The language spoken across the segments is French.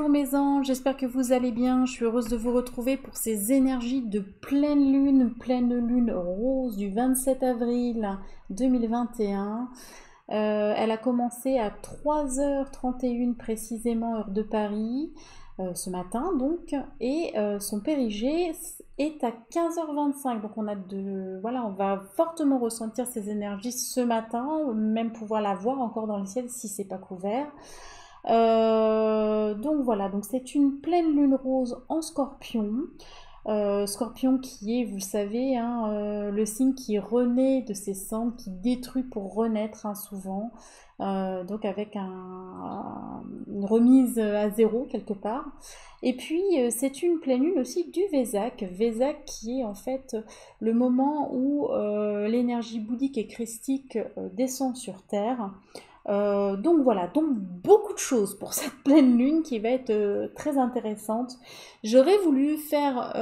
bonjour mes anges, j'espère que vous allez bien. Je suis heureuse de vous retrouver pour ces énergies de pleine lune rose du 27 avril 2021. Elle a commencé à 3h31 précisément, heure de Paris, ce matin donc, et son périgée est à 15h25. Donc voilà, on va fortement ressentir ces énergies ce matin, même pouvoir la voir encore dans le ciel si c'est pas couvert. Donc voilà, donc c'est une pleine lune rose en Scorpion. Scorpion qui est, vous le savez, hein, le signe qui renaît de ses cendres, qui détruit pour renaître, hein, souvent. Donc avec une remise à zéro quelque part. Et puis c'est une pleine lune aussi du Vésac. Vésac qui est en fait le moment où l'énergie bouddhique et christique descend sur Terre. Donc voilà, donc beaucoup de choses pour cette pleine lune qui va être très intéressante. J'aurais voulu faire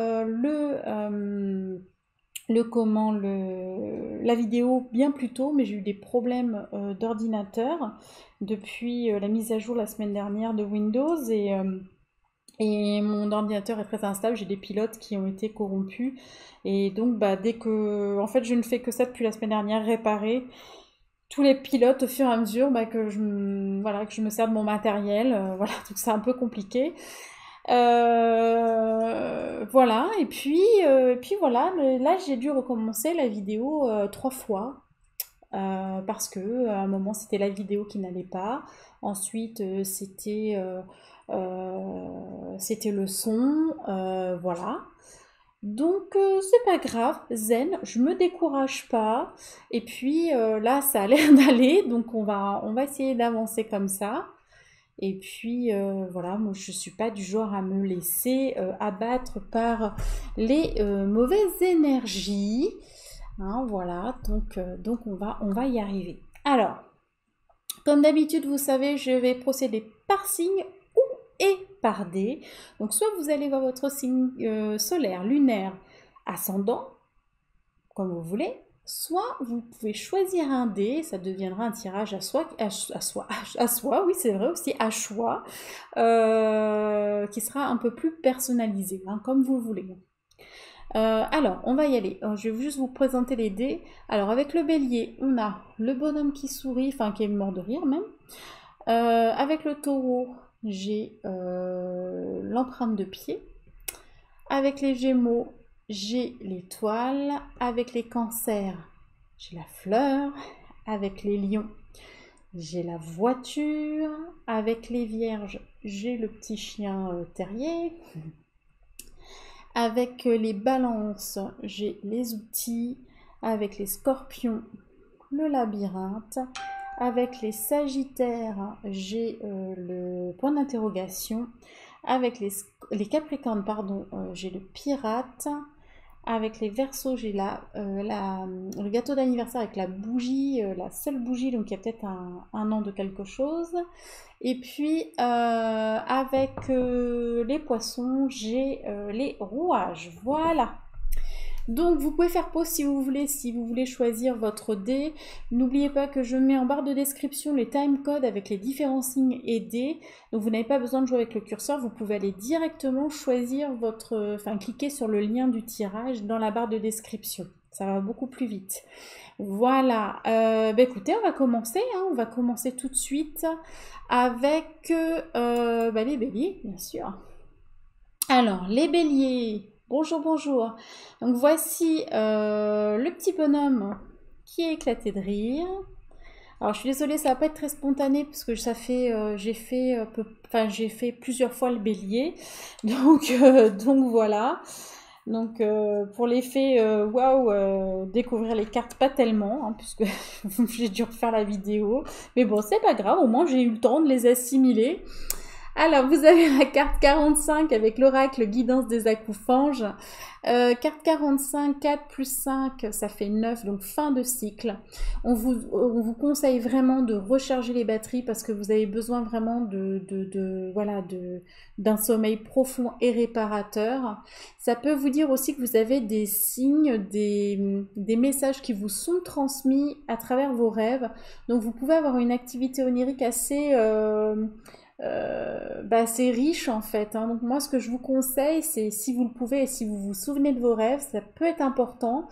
la vidéo bien plus tôt, mais j'ai eu des problèmes d'ordinateur depuis la mise à jour la semaine dernière de Windows et mon ordinateur est très instable, j'ai des pilotes qui ont été corrompus et donc dès que, en fait je ne fais que ça depuis la semaine dernière, réparer tous les pilotes au fur et à mesure voilà, que je me sers de mon matériel. Voilà, donc c'est un peu compliqué. Voilà, et puis voilà, là j'ai dû recommencer la vidéo 3 fois. Parce que à un moment c'était la vidéo qui n'allait pas, ensuite c'était le son, voilà. Donc c'est pas grave, zen, je me décourage pas. Et puis là ça a l'air d'aller, donc on va essayer d'avancer comme ça. Et puis voilà, moi je suis pas du genre à me laisser abattre par les mauvaises énergies. Hein, voilà, donc on va y arriver. Alors, comme d'habitude, vous savez, je vais procéder par signe et par dé. Donc soit vous allez voir votre signe solaire, lunaire, ascendant, comme vous voulez, soit vous pouvez choisir un dé, ça deviendra un tirage à soi, oui c'est vrai aussi, à choix, qui sera un peu plus personnalisé, hein, comme vous voulez. Alors, on va y aller. Je vais juste vous présenter les dés. Alors, avec le bélier, on a le bonhomme qui sourit, enfin qui est mort de rire même. Avec le taureau, j'ai l'empreinte de pied. Avec les gémeaux, j'ai l'étoile. Avec les cancers, j'ai la fleur. Avec les lions, j'ai la voiture. Avec les vierges, j'ai le petit chien terrier. Avec les balances, j'ai les outils. Avec les scorpions, le labyrinthe. Avec les sagittaires, j'ai le point d'interrogation. Avec les capricornes, pardon, j'ai le pirate. Avec les versos, j'ai le gâteau d'anniversaire avec la bougie, la seule bougie, donc il y a peut-être un an de quelque chose. Et puis avec les poissons, j'ai les rouages. Voilà. Donc vous pouvez faire pause si vous voulez choisir votre dé. N'oubliez pas que je mets en barre de description les timecodes avec les différents signes et dés. Donc vous n'avez pas besoin de jouer avec le curseur, vous pouvez aller directement choisir cliquer sur le lien du tirage dans la barre de description. Ça va beaucoup plus vite. Voilà, écoutez, on va commencer, hein. On va commencer tout de suite avec les béliers, bien sûr. Alors, les béliers, bonjour, bonjour. Donc voici le petit bonhomme qui est éclaté de rire. Alors je suis désolée, ça va pas être très spontané parce que j'ai fait plusieurs fois le bélier. Donc voilà. Donc pour l'effet waouh, découvrir les cartes pas tellement, hein, puisque j'ai dû refaire la vidéo. Mais bon, c'est pas grave, au moins j'ai eu le temps de les assimiler. Alors, vous avez la carte 45 avec l'oracle guidance des acoufanges. Carte 45, 4 plus 5, ça fait 9, donc fin de cycle. On vous conseille vraiment de recharger les batteries parce que vous avez besoin vraiment d'un sommeil profond et réparateur. Ça peut vous dire aussi que vous avez des signes, des messages qui vous sont transmis à travers vos rêves. Donc vous pouvez avoir une activité onirique assez bah, c'est riche en fait, hein. Donc moi, ce que je vous conseille, c'est si vous le pouvez et si vous vous souvenez de vos rêves, ça peut être important.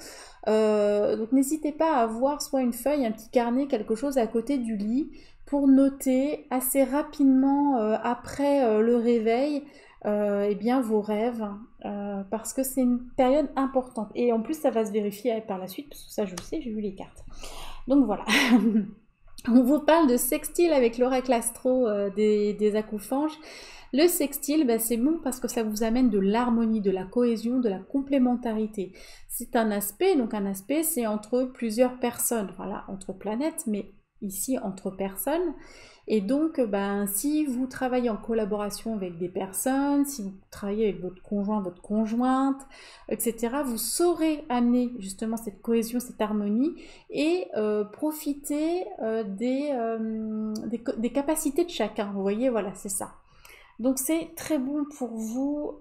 Donc n'hésitez pas à avoir soit une feuille, un petit carnet, quelque chose à côté du lit pour noter assez rapidement après le réveil eh bien, vos rêves parce que c'est une période importante. Et en plus, ça va se vérifier par la suite parce que ça, je le sais, j'ai vu les cartes. Donc voilà. On vous parle de sextile avec l'oracle astro des acouphènes. Le sextile, bah, c'est bon parce que ça vous amène de l'harmonie, de la cohésion, de la complémentarité. C'est un aspect, donc un aspect c'est entre plusieurs personnes, voilà, entre planètes, mais ici entre personnes. Et donc, ben, si vous travaillez en collaboration avec des personnes, si vous travaillez avec votre conjoint, votre conjointe, etc., vous saurez amener justement cette cohésion, cette harmonie et profiter des capacités de chacun. Vous voyez, voilà, c'est ça. Donc c'est très bon pour vous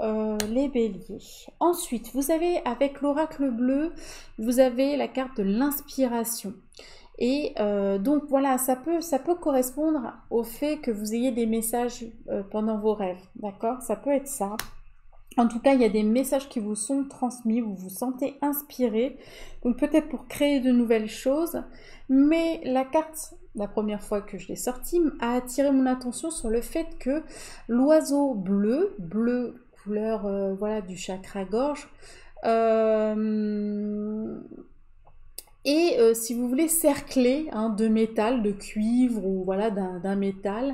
les béliers. Ensuite, vous avez avec l'oracle bleu, vous avez la carte de l'inspiration. Et donc voilà, ça peut correspondre au fait que vous ayez des messages pendant vos rêves, d'accord? Ça peut être ça. En tout cas, il y a des messages qui vous sont transmis, vous vous sentez inspiré, donc peut-être pour créer de nouvelles choses, mais la carte, la première fois que je l'ai sortie, a attiré mon attention sur le fait que l'oiseau bleu, couleur voilà, du chakra gorge, et si vous voulez cercler hein, de métal, de cuivre ou voilà d'un métal.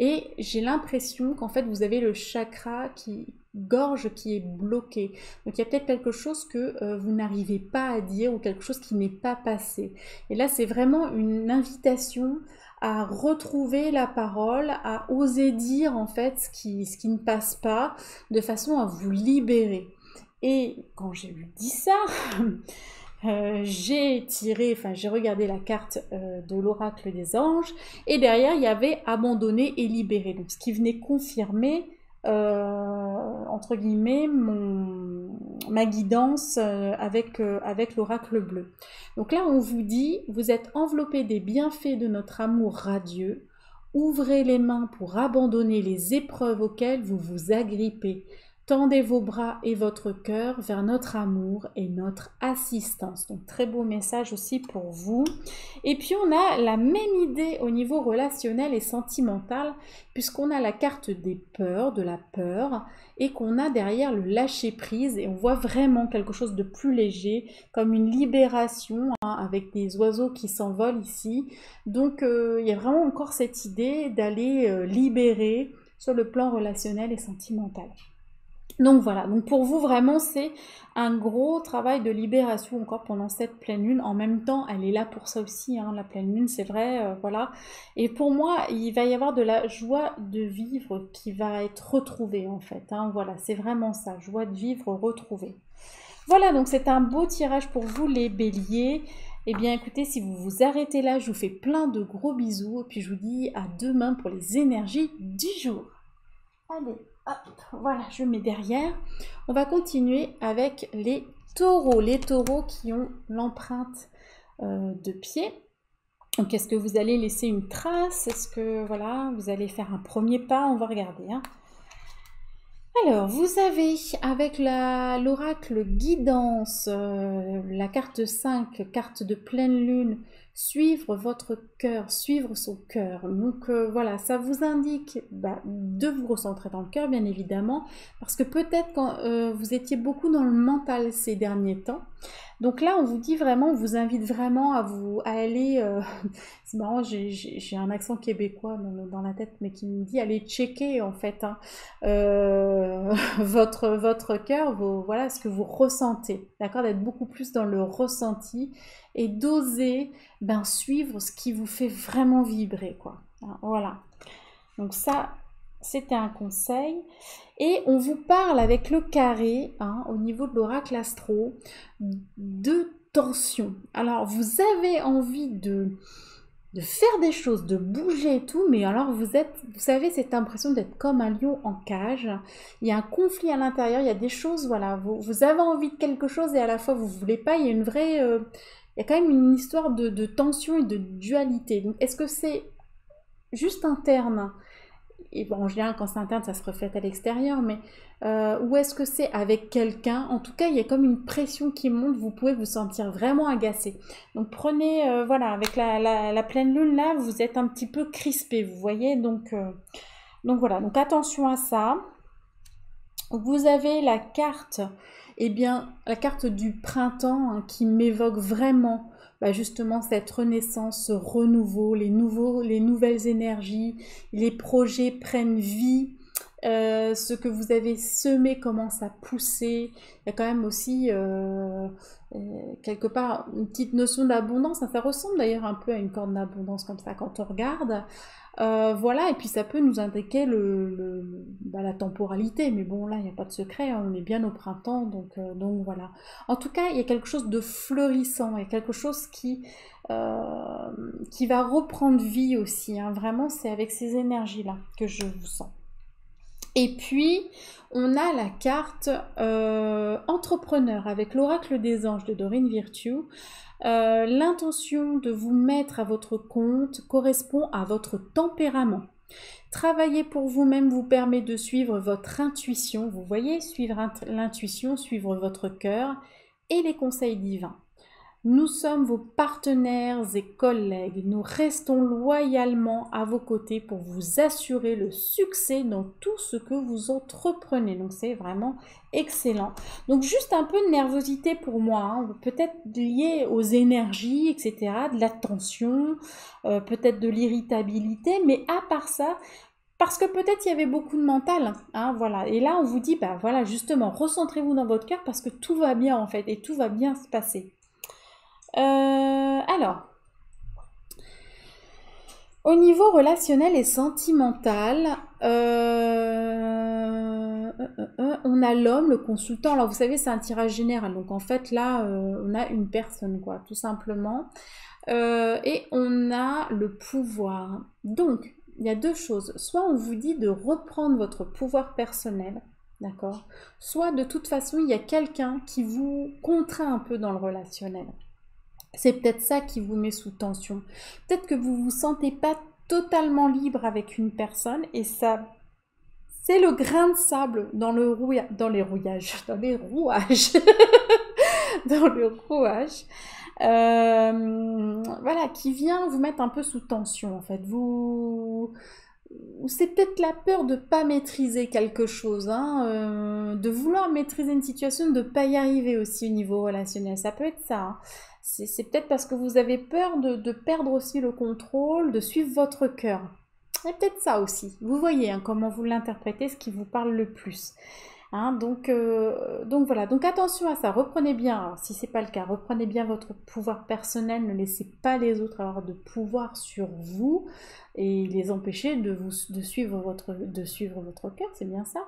Et j'ai l'impression qu'en fait vous avez le chakra qui gorge qui est bloqué. Donc il y a peut-être quelque chose que vous n'arrivez pas à dire ou quelque chose qui n'est pas passé. Et là c'est vraiment une invitation à retrouver la parole, à oser dire en fait ce qui ne passe pas, de façon à vous libérer. Et quand j'ai dit ça, j'ai regardé la carte de l'oracle des anges et derrière il y avait abandonné et libéré. Donc ce qui venait confirmer entre guillemets ma guidance avec l'oracle bleu. Donc là on vous dit, vous êtes enveloppé des bienfaits de notre amour radieux. Ouvrez les mains pour abandonner les épreuves auxquelles vous vous agrippez. Tendez vos bras et votre cœur vers notre amour et notre assistance. Donc très beau message aussi pour vous. Et puis on a la même idée au niveau relationnel et sentimental, puisqu'on a la carte des peurs, de la peur, et qu'on a derrière le lâcher prise, et on voit vraiment quelque chose de plus léger, comme une libération, hein, avec des oiseaux qui s'envolent ici. Donc il y a vraiment encore cette idée d'aller libérer sur le plan relationnel et sentimental. Donc voilà, donc pour vous vraiment c'est un gros travail de libération encore pendant cette pleine lune. En même temps, elle est là pour ça aussi, hein, la pleine lune, c'est vrai, voilà. Et pour moi, il va y avoir de la joie de vivre qui va être retrouvée en fait, hein, voilà, c'est vraiment ça, joie de vivre retrouvée. Voilà, donc c'est un beau tirage pour vous les béliers. Eh bien écoutez, si vous vous arrêtez là, je vous fais plein de gros bisous, et puis je vous dis à demain pour les énergies du jour. Allez, hop, voilà, je mets derrière. On va continuer avec les taureaux qui ont l'empreinte de pied. Donc, est-ce que vous allez laisser une trace? Est-ce que, voilà, vous allez faire un premier pas? On va regarder, hein. Alors, vous avez avec l'oracle guidance, la carte 5, carte de pleine lune, suivre votre cœur, suivre son cœur. Donc voilà, ça vous indique de vous recentrer dans le cœur, bien évidemment, parce que peut-être quand vous étiez beaucoup dans le mental ces derniers temps. Donc là, on vous dit vraiment, on vous invite vraiment à aller... c'est marrant, j'ai un accent québécois dans la tête, mais qui me dit aller checker en fait hein, votre cœur, voilà ce que vous ressentez, d'accord, d'être beaucoup plus dans le ressenti et d'oser suivre ce qui vous fait vraiment vibrer, quoi. Voilà. Donc ça, c'était un conseil. Et on vous parle avec le carré, hein, au niveau de l'oracle astro, de tension. Alors, vous avez envie de faire des choses, de bouger et tout, mais alors vous savez, cette impression d'être comme un lion en cage. Il y a un conflit à l'intérieur, il y a des choses, voilà, vous avez envie de quelque chose et à la fois vous voulez pas, il y a une vraie... il y a quand même une histoire de tension et de dualité. Donc, est-ce que c'est juste interne? et bon, en général, quand c'est interne, ça se reflète à l'extérieur, mais ou est-ce que c'est avec quelqu'un? En tout cas, il y a comme une pression qui monte, vous pouvez vous sentir vraiment agacé. Donc prenez, voilà, avec la pleine lune, là, vous êtes un petit peu crispé, vous voyez, donc voilà, donc attention à ça. Vous avez la carte, eh bien, la carte du printemps hein, qui m'évoque vraiment bah, justement cette renaissance, ce renouveau, les nouvelles énergies, les projets prennent vie, ce que vous avez semé commence à pousser. Il y a quand même aussi quelque part une petite notion d'abondance. Ça ressemble d'ailleurs un peu à une corde d'abondance comme ça quand on regarde. Voilà, et puis ça peut nous indiquer la temporalité, mais bon, là, il n'y a pas de secret, hein, on est bien au printemps, donc voilà. En tout cas, il y a quelque chose de fleurissant, il y a quelque chose qui va reprendre vie aussi, hein. Vraiment, c'est avec ces énergies-là que je vous sens. Et puis, on a la carte entrepreneur avec l'oracle des anges de Doreen Virtue. L'intention de vous mettre à votre compte correspond à votre tempérament. Travailler pour vous-même vous permet de suivre votre intuition. Vous voyez, suivre l'intuition, suivre votre cœur et les conseils divins. Nous sommes vos partenaires et collègues. Nous restons loyalement à vos côtés pour vous assurer le succès dans tout ce que vous entreprenez. Donc c'est vraiment excellent. Donc juste un peu de nervosité pour moi, hein, peut-être lié aux énergies, etc., de la tension, peut-être de l'irritabilité, mais à part ça, parce que peut-être il y avait beaucoup de mental, hein, voilà. Et là on vous dit, bah voilà, justement, recentrez-vous dans votre cœur parce que tout va bien en fait et tout va bien se passer. Alors, au niveau relationnel et sentimental, on a l'homme, le consultant. Alors, vous savez, c'est un tirage général. Donc, en fait, là, on a une personne, quoi, tout simplement. Et on a le pouvoir. Donc, il y a deux choses. Soit on vous dit de reprendre votre pouvoir personnel, d'accord? Soit, de toute façon, il y a quelqu'un qui vous contraint un peu dans le relationnel. C'est peut-être ça qui vous met sous tension. Peut-être que vous ne vous sentez pas totalement libre avec une personne et ça, c'est le grain de sable dans le rouillage, dans les rouages, dans le rouage, voilà, qui vient vous mettre un peu sous tension en fait. C'est peut-être la peur de ne pas maîtriser quelque chose, hein, de vouloir maîtriser une situation, de ne pas y arriver aussi au niveau relationnel. Ça peut être ça, hein. C'est peut-être parce que vous avez peur de perdre aussi le contrôle, de suivre votre cœur. C'est peut-être ça aussi. Vous voyez hein, comment vous l'interprétez, ce qui vous parle le plus. Hein, donc voilà, donc attention à ça, reprenez bien, alors, si c'est pas le cas, reprenez bien votre pouvoir personnel, ne laissez pas les autres avoir de pouvoir sur vous et les empêcher de suivre votre cœur, c'est bien ça.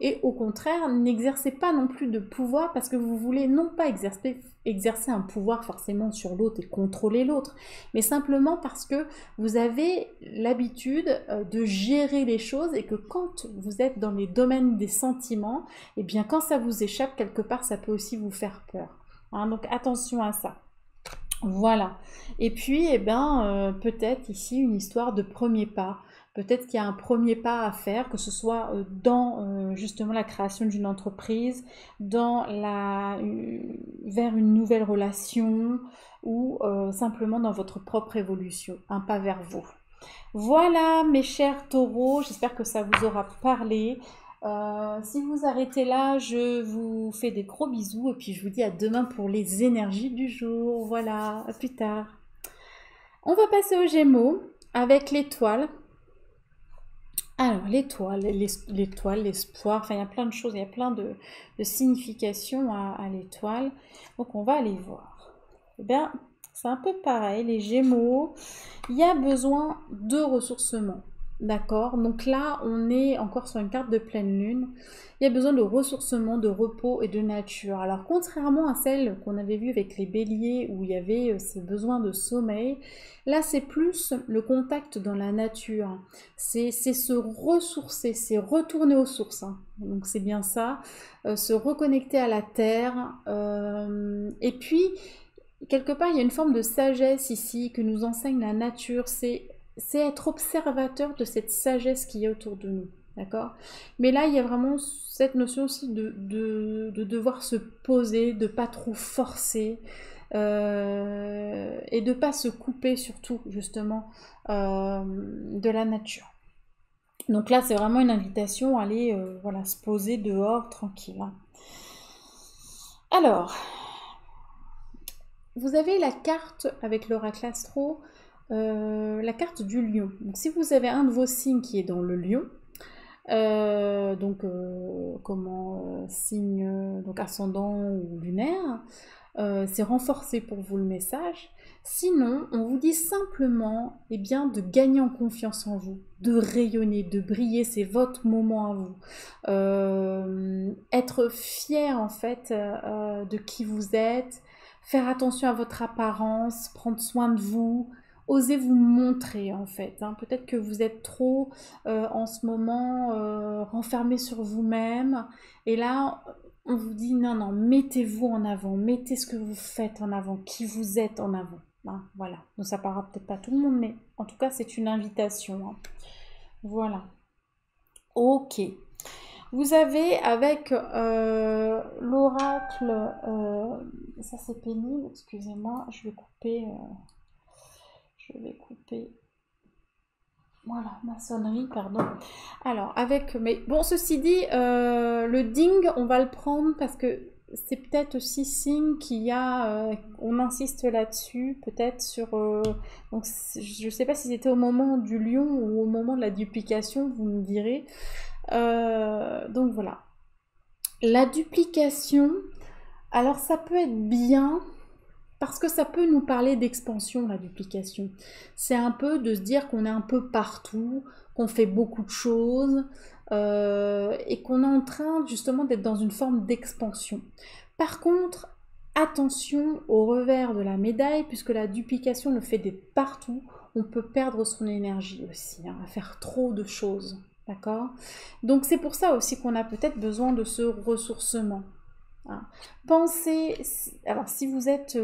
Et au contraire, n'exercez pas non plus de pouvoir parce que vous voulez non pas exercer un pouvoir forcément sur l'autre et contrôler l'autre, mais simplement parce que vous avez l'habitude de gérer les choses et que quand vous êtes dans les domaines des sentiments, et bien quand ça vous échappe quelque part, ça peut aussi vous faire peur. Hein, donc attention à ça. Voilà. Et puis, eh ben, peut-être ici une histoire de premier pas. Peut-être qu'il y a un premier pas à faire, que ce soit dans justement la création d'une entreprise, vers une nouvelle relation ou simplement dans votre propre évolution, un pas vers vous. Voilà mes chers taureaux, j'espère que ça vous aura parlé. Si vous arrêtez là, je vous fais des gros bisous et puis je vous dis à demain pour les énergies du jour. Voilà, à plus tard. On va passer aux Gémeaux avec l'étoile. Alors, l'étoile, l'espoir, enfin il y a plein de choses, il y a plein de significations à l'étoile. Donc on va aller voir. Eh bien, c'est un peu pareil, les Gémeaux, il y a besoin de ressourcement. D'accord, donc là on est encore sur une carte de pleine lune. Il y a besoin de ressourcement, de repos et de nature. Alors contrairement à celle qu'on avait vue avec les béliers où il y avait ces besoins de sommeil, là c'est plus le contact dans la nature. C'est se ressourcer, c'est retourner aux sources. Hein. Donc c'est bien ça, se reconnecter à la terre. Et puis quelque part il y a une forme de sagesse ici que nous enseigne la nature. c'est être observateur de cette sagesse qui est autour de nous. D'accord? Mais là, il y a vraiment cette notion aussi de devoir se poser, de pas trop forcer, et de pas se couper surtout, justement, de la nature. Donc là, c'est vraiment une invitation à aller voilà, se poser dehors, tranquille. Hein. Alors, vous avez la carte avec l'oracle astro, la carte du lion. Donc si vous avez un de vos signes qui est dans le lion, signe donc ascendant ou lunaire, c'est renforcé pour vous le message. Sinon, on vous dit simplement eh bien, de gagner en confiance en vous, de rayonner, de briller, c'est votre moment à vous. Être fier en fait de qui vous êtes, faire attention à votre apparence, prendre soin de vous, osez vous montrer en fait. Hein. Peut-être que vous êtes trop en ce moment renfermé sur vous-même et là on vous dit non, non, mettez-vous en avant, mettez ce que vous faites en avant, qui vous êtes en avant. Hein, voilà, donc ça parlera peut-être pas tout le monde, mais en tout cas c'est une invitation. Hein. Voilà. Ok. Vous avez avec l'oracle, ça c'est pénible, excusez-moi, je vais couper. Voilà, maçonnerie, pardon. Alors, mais bon, ceci dit, le ding, on va le prendre parce que c'est peut-être aussi signe qu'il y a, on insiste là-dessus, peut-être sur, donc je ne sais pas si c'était au moment du lion ou au moment de la duplication, vous me direz. Donc voilà. La duplication, alors ça peut être bien, parce que ça peut nous parler d'expansion, la duplication. C'est un peu de se dire qu'on est un peu partout, qu'on fait beaucoup de choses, et qu'on est en train justement d'être dans une forme d'expansion. Par contre, attention au revers de la médaille, puisque la duplication, le fait d'être partout, on peut perdre son énergie aussi, hein, à faire trop de choses. D'accord? Donc c'est pour ça aussi qu'on a peut-être besoin de ce ressourcement. Hein. Pensez, alors si vous êtes,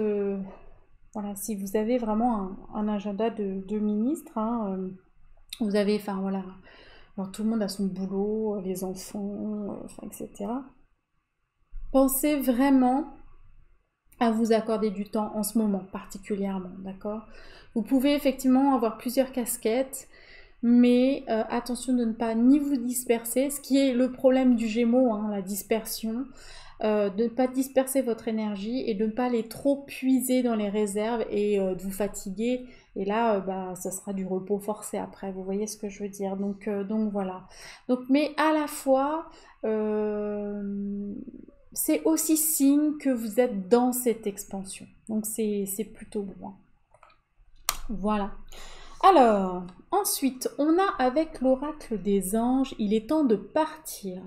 voilà, si vous avez vraiment un agenda de ministre, hein, vous avez, enfin voilà, alors, tout le monde a son boulot, les enfants, etc. Pensez vraiment à vous accorder du temps en ce moment particulièrement, d'accord? Vous pouvez effectivement avoir plusieurs casquettes, mais attention de ne pas ni vous disperser, ce qui est le problème du Gémeaux, hein, la dispersion. De ne pas disperser votre énergie et de ne pas aller trop puiser dans les réserves et de vous fatiguer. Et là, ça sera du repos forcé après. Vous voyez ce que je veux dire. Donc voilà. Donc, mais à la fois, c'est aussi signe que vous êtes dans cette expansion. Donc c'est plutôt bon. Voilà. Alors, ensuite, on a avec l'oracle des anges, il est temps de partir.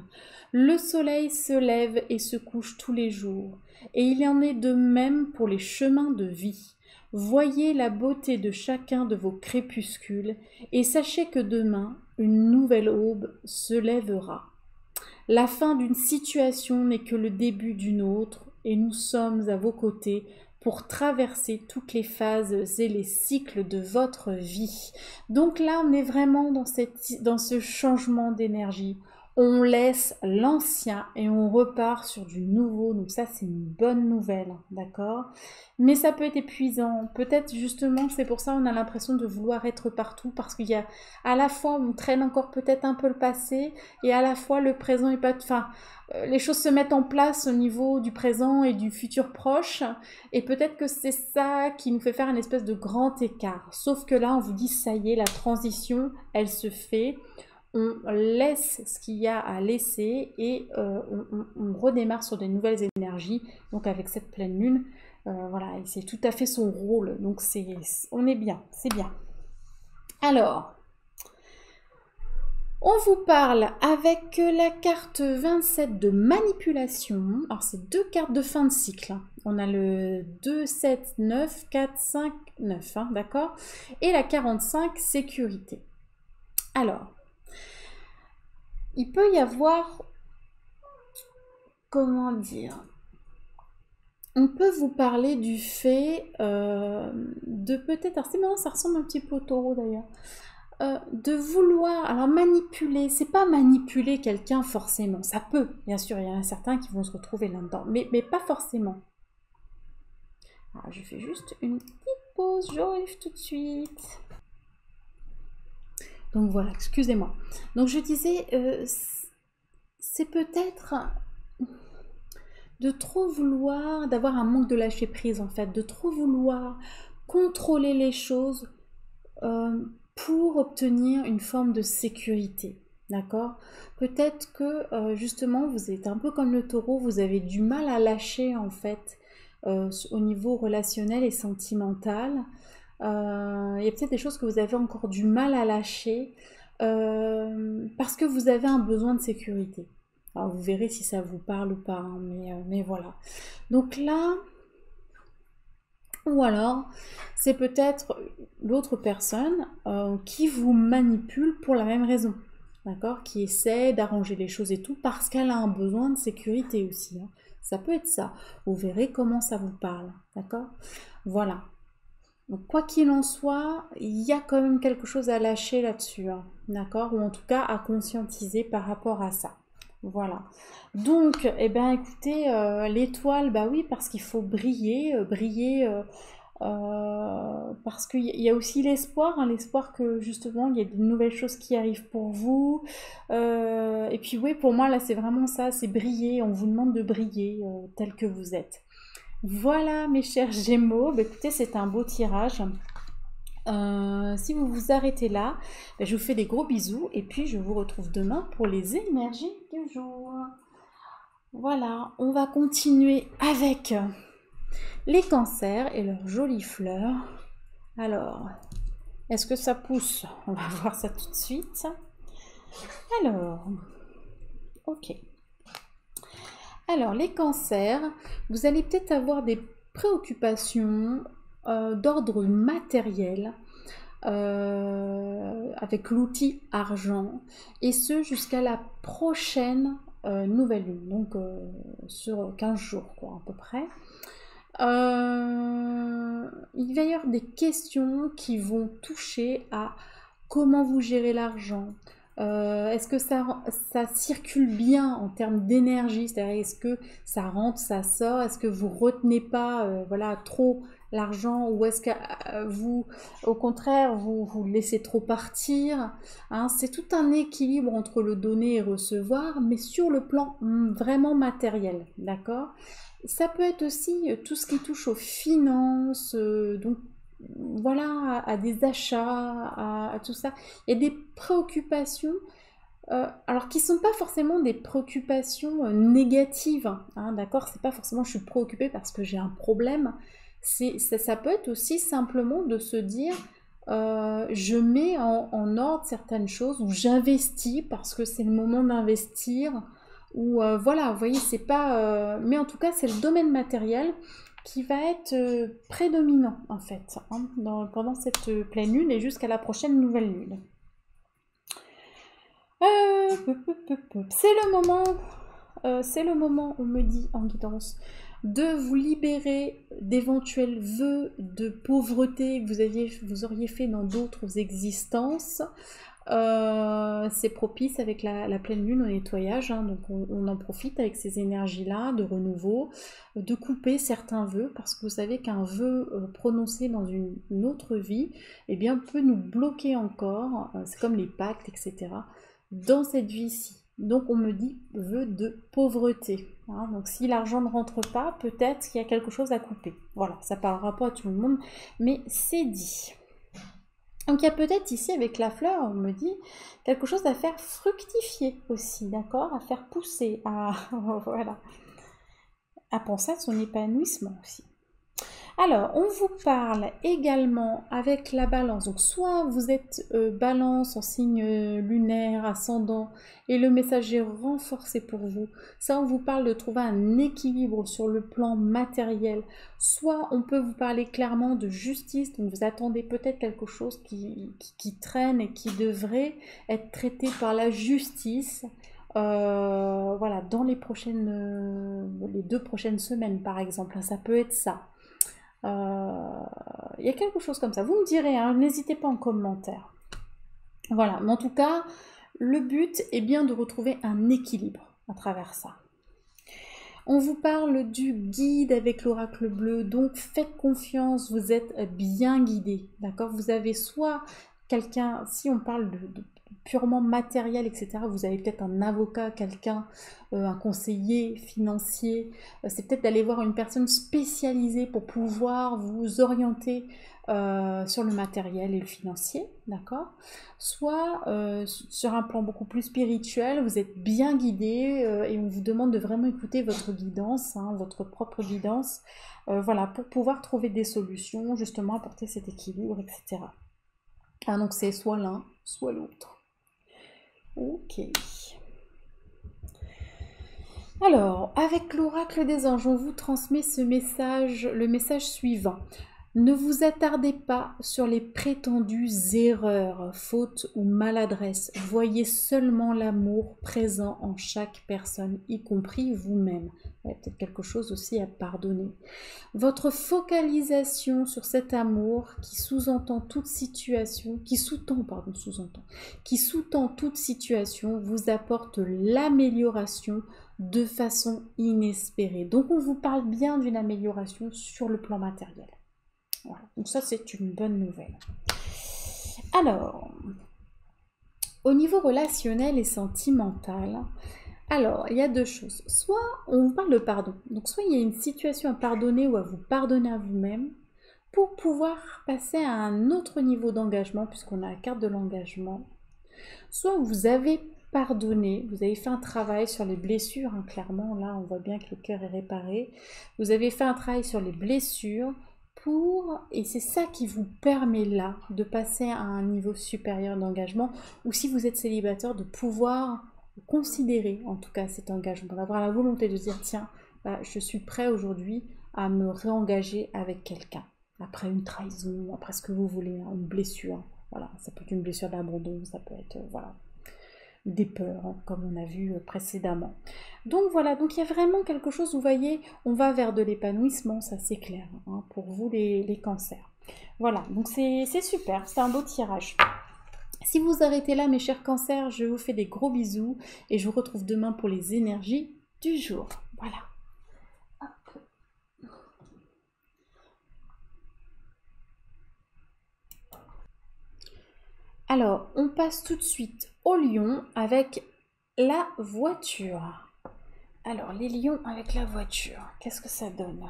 Le soleil se lève et se couche tous les jours, et il en est de même pour les chemins de vie. Voyez la beauté de chacun de vos crépuscules, et sachez que demain, une nouvelle aube se lèvera. La fin d'une situation n'est que le début d'une autre, et nous sommes à vos côtés pour traverser toutes les phases et les cycles de votre vie. Donc là, on est vraiment dans ce changement d'énergie. On laisse l'ancien et on repart sur du nouveau. Donc ça, c'est une bonne nouvelle, d'accord? Mais ça peut être épuisant. Peut-être justement, c'est pour ça on a l'impression de vouloir être partout parce qu'il y a à la fois, on traîne encore peut-être un peu le passé et à la fois le présent est pas... Enfin, les choses se mettent en place au niveau du présent et du futur proche et peut-être que c'est ça qui nous fait faire une espèce de grand écart. Sauf que là, on vous dit, ça y est, la transition, elle se fait. On laisse ce qu'il y a à laisser et on redémarre sur de nouvelles énergies. Donc avec cette pleine lune, voilà, c'est tout à fait son rôle. Donc on est bien, c'est bien. Alors, on vous parle avec la carte 27 de manipulation. Alors, c'est deux cartes de fin de cycle. On a le 2, 7, 9, 4, 5, 9, hein, d'accord? Et la 45, sécurité. Alors, il peut y avoir, comment dire, on peut vous parler du fait de peut-être, alors c'est marrant, ça ressemble un petit peu au taureau d'ailleurs, de vouloir, alors manipuler, c'est pas manipuler quelqu'un forcément, ça peut, bien sûr, il y en a certains qui vont se retrouver là-dedans, mais pas forcément. Alors, je fais juste une petite pause, j'arrive tout de suite. Donc voilà, excusez-moi. Donc je disais, c'est peut-être de trop vouloir, d'avoir un manque de lâcher prise en fait, de trop vouloir contrôler les choses pour obtenir une forme de sécurité. D'accord? Peut-être que justement vous êtes un peu comme le taureau, vous avez du mal à lâcher en fait au niveau relationnel et sentimental. Il y a peut-être des choses que vous avez encore du mal à lâcher parce que vous avez un besoin de sécurité. Alors vous verrez si ça vous parle ou pas, hein, mais voilà. Donc là, ou alors, c'est peut-être l'autre personne qui vous manipule pour la même raison, d'accord? Qui essaie d'arranger les choses et tout parce qu'elle a un besoin de sécurité aussi, hein. Ça peut être ça. Vous verrez comment ça vous parle, d'accord? Voilà. Donc, quoi qu'il en soit, il y a quand même quelque chose à lâcher là-dessus, hein, d'accord? Ou en tout cas à conscientiser par rapport à ça. Voilà. Donc, eh bien, écoutez, l'étoile, bah oui, parce qu'il faut briller, parce qu'il y a aussi l'espoir, hein, l'espoir que justement il y a de nouvelles choses qui arrivent pour vous. Et puis oui, pour moi là, c'est vraiment ça, c'est briller. On vous demande de briller tel que vous êtes. Voilà, mes chers Gémeaux. Bah, écoutez, c'est un beau tirage. Si vous vous arrêtez là, bah, je vous fais des gros bisous et puis je vous retrouve demain pour les énergies du jour. Voilà, on va continuer avec les cancers et leurs jolies fleurs. Alors, est-ce que ça pousse? On va voir ça tout de suite. Alors, ok. Alors, les cancers, vous allez peut-être avoir des préoccupations d'ordre matériel avec l'outil argent, et ce jusqu'à la prochaine nouvelle lune, donc sur 15 jours quoi, à peu près. Il va y avoir des questions qui vont toucher à comment vous gérez l'argent. Est-ce que ça circule bien en termes d'énergie? C'est-à-dire, est-ce que ça rentre, ça sort? Est-ce que vous retenez pas voilà, trop l'argent, ou est-ce que vous, au contraire, vous laissez trop partir, hein? C'est tout un équilibre entre le donner et recevoir, mais sur le plan vraiment matériel, d'accord? Ça peut être aussi tout ce qui touche aux finances, donc voilà, à des achats, à tout ça. Il y a des préoccupations, alors qui ne sont pas forcément des préoccupations négatives, hein, d'accord? C'est pas forcément je suis préoccupée parce que j'ai un problème. Ça peut être aussi simplement de se dire je mets en ordre certaines choses, ou j'investis parce que c'est le moment d'investir, ou voilà, vous voyez, c'est pas. Mais en tout cas, c'est le domaine matériel qui va être prédominant en fait, hein, pendant cette pleine lune et jusqu'à la prochaine nouvelle lune. C'est le moment, on me dit en guidance, de vous libérer d'éventuels vœux de pauvreté que vous auriez fait dans d'autres existences. C'est propice avec la pleine lune au nettoyage, hein, donc on en profite avec ces énergies-là de renouveau, de couper certains vœux, parce que vous savez qu'un vœu prononcé dans une autre vie, eh bien, peut nous bloquer encore, c'est comme les pactes, etc., dans cette vie-ci. Donc on me dit vœu de pauvreté, hein, donc si l'argent ne rentre pas, peut-être qu'il y a quelque chose à couper. Voilà, ça parlera pas à tout le monde, mais c'est dit. Donc il y a peut-être ici avec la fleur, on me dit, quelque chose à faire fructifier aussi, d'accord? À faire pousser, voilà, à penser à son épanouissement aussi. Alors, on vous parle également avec la balance. Donc, soit vous êtes balance en signe lunaire, ascendant, et le message est renforcé pour vous. Ça, on vous parle de trouver un équilibre sur le plan matériel. Soit on peut vous parler clairement de justice. Donc, vous attendez peut-être quelque chose qui traîne et qui devrait être traité par la justice. voilà, dans les les 2 prochaines semaines, par exemple, hein, ça peut être ça. Il y a quelque chose comme ça. Vous me direz, hein, n'hésitez pas en commentaire. Voilà, mais en tout cas, le but est bien de retrouver un équilibre à travers ça. On vous parle du guide avec l'oracle bleu, donc faites confiance, vous êtes bien guidé, d'accord? Vous avez soit quelqu'un, si on parle de purement matériel, etc., vous avez peut-être un avocat, quelqu'un, un conseiller financier, c'est peut-être d'aller voir une personne spécialisée pour pouvoir vous orienter sur le matériel et le financier, d'accord? Soit sur un plan beaucoup plus spirituel, vous êtes bien guidé et on vous demande de vraiment écouter votre guidance, hein, votre propre guidance, voilà, pour pouvoir trouver des solutions, justement apporter cet équilibre, etc. Ah, donc c'est soit l'un, soit l'autre. Ok. Alors, avec l'oracle des anges, on vous transmet ce message, le message suivant. Ne vous attardez pas sur les prétendues erreurs, fautes ou maladresses. Voyez seulement l'amour présent en chaque personne, y compris vous-même. Il y a peut-être quelque chose aussi à pardonner. Votre focalisation sur cet amour qui sous-entend toute situation, qui sous-tend toute situation, vous apporte l'amélioration de façon inespérée. Donc on vous parle bien d'une amélioration sur le plan matériel. Voilà. Donc ça c'est une bonne nouvelle. Alors, au niveau relationnel et sentimental, alors il y a 2 choses. Soit on vous parle de pardon. Donc soit il y a une situation à pardonner ou à vous pardonner à vous-même pour pouvoir passer à un autre niveau d'engagement puisqu'on a la carte de l'engagement. Soit vous avez pardonné, vous avez fait un travail sur les blessures, hein, clairement là on voit bien que le cœur est réparé. Vous avez fait un travail sur les blessures et c'est ça qui vous permet là de passer à un niveau supérieur d'engagement, ou si vous êtes célibataire de pouvoir considérer en tout cas cet engagement, d'avoir la volonté de dire tiens, je suis prêt aujourd'hui à me réengager avec quelqu'un, après une trahison, après ce que vous voulez, hein, une blessure, voilà, ça peut être une blessure d'abandon, ça peut être voilà, des peurs, hein, comme on a vu précédemment. Donc voilà, donc il y a vraiment quelque chose, vous voyez, on va vers de l'épanouissement, ça c'est clair, hein, pour vous les cancers. Voilà, donc c'est super, c'est un beau tirage. Si vous arrêtez là, mes chers cancers, je vous fais des gros bisous et je vous retrouve demain pour les énergies du jour. Voilà. Hop. Alors, on passe tout de suite au lion avec la voiture. Alors, les lions avec la voiture, qu'est-ce que ça donne?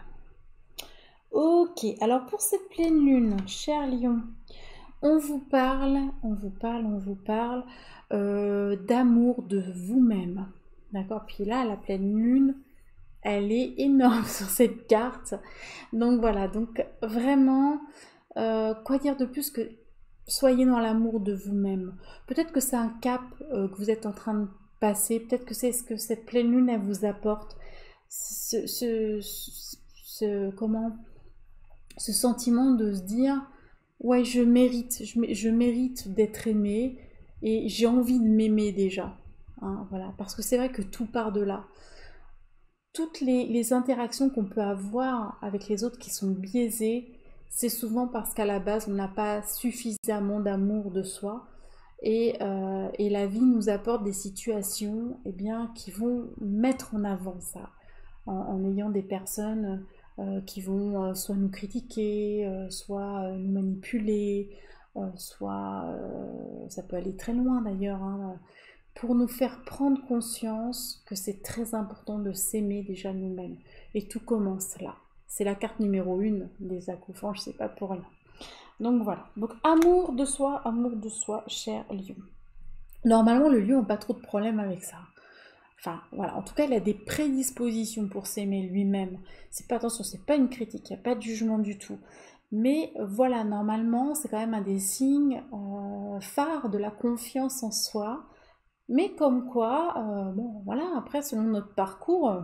Ok, alors pour cette pleine lune, cher lion, on vous parle d'amour de vous-même. D'accord? Puis là, la pleine lune, elle est énorme sur cette carte. Donc voilà, donc vraiment, quoi dire de plus que soyez dans l'amour de vous-même. Peut-être que c'est un cap que vous êtes en train de passer, peut-être que c'est ce que cette pleine lune, elle vous apporte. Comment, ce sentiment de se dire ouais, je mérite d'être aimée et j'ai envie de m'aimer déjà, hein, voilà, parce que c'est vrai que tout part de là. Toutes les interactions qu'on peut avoir avec les autres qui sont biaisées, c'est souvent parce qu'à la base on n'a pas suffisamment d'amour de soi et la vie nous apporte des situations eh bien, qui vont mettre en avant ça en ayant des personnes qui vont soit nous critiquer, soit nous manipuler, soit ça peut aller très loin d'ailleurs, hein, pour nous faire prendre conscience que c'est très important de s'aimer déjà nous-mêmes. Et tout commence là. C'est la carte numéro 1 des acouphants, c'est pas pour rien. Donc voilà. Donc amour de soi, cher lion. Normalement, le lion n'a pas trop de problème avec ça. Enfin, voilà, en tout cas, il a des prédispositions pour s'aimer lui-même. C'est pas, attention, c'est pas une critique, il n'y a pas de jugement du tout. Mais voilà, normalement, c'est quand même un des signes phares de la confiance en soi. Mais comme quoi, bon, voilà, après, selon notre parcours,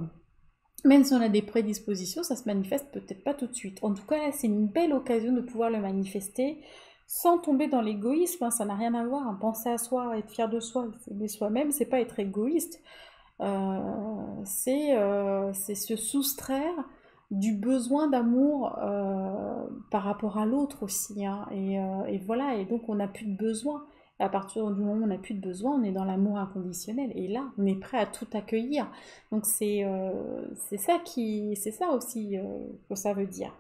même si on a des prédispositions, ça se manifeste peut-être pas tout de suite. En tout cas, là, c'est une belle occasion de pouvoir le manifester sans tomber dans l'égoïsme, hein, ça n'a rien à voir, hein. Penser à soi, être fier de soi, aimer soi-même, c'est pas être égoïste, c'est se soustraire du besoin d'amour par rapport à l'autre aussi, hein. Et voilà, et donc on n'a plus de besoin. À partir du moment où on n'a plus de besoin, on est dans l'amour inconditionnel. Et là, on est prêt à tout accueillir. Donc c'est ça aussi que ça veut dire.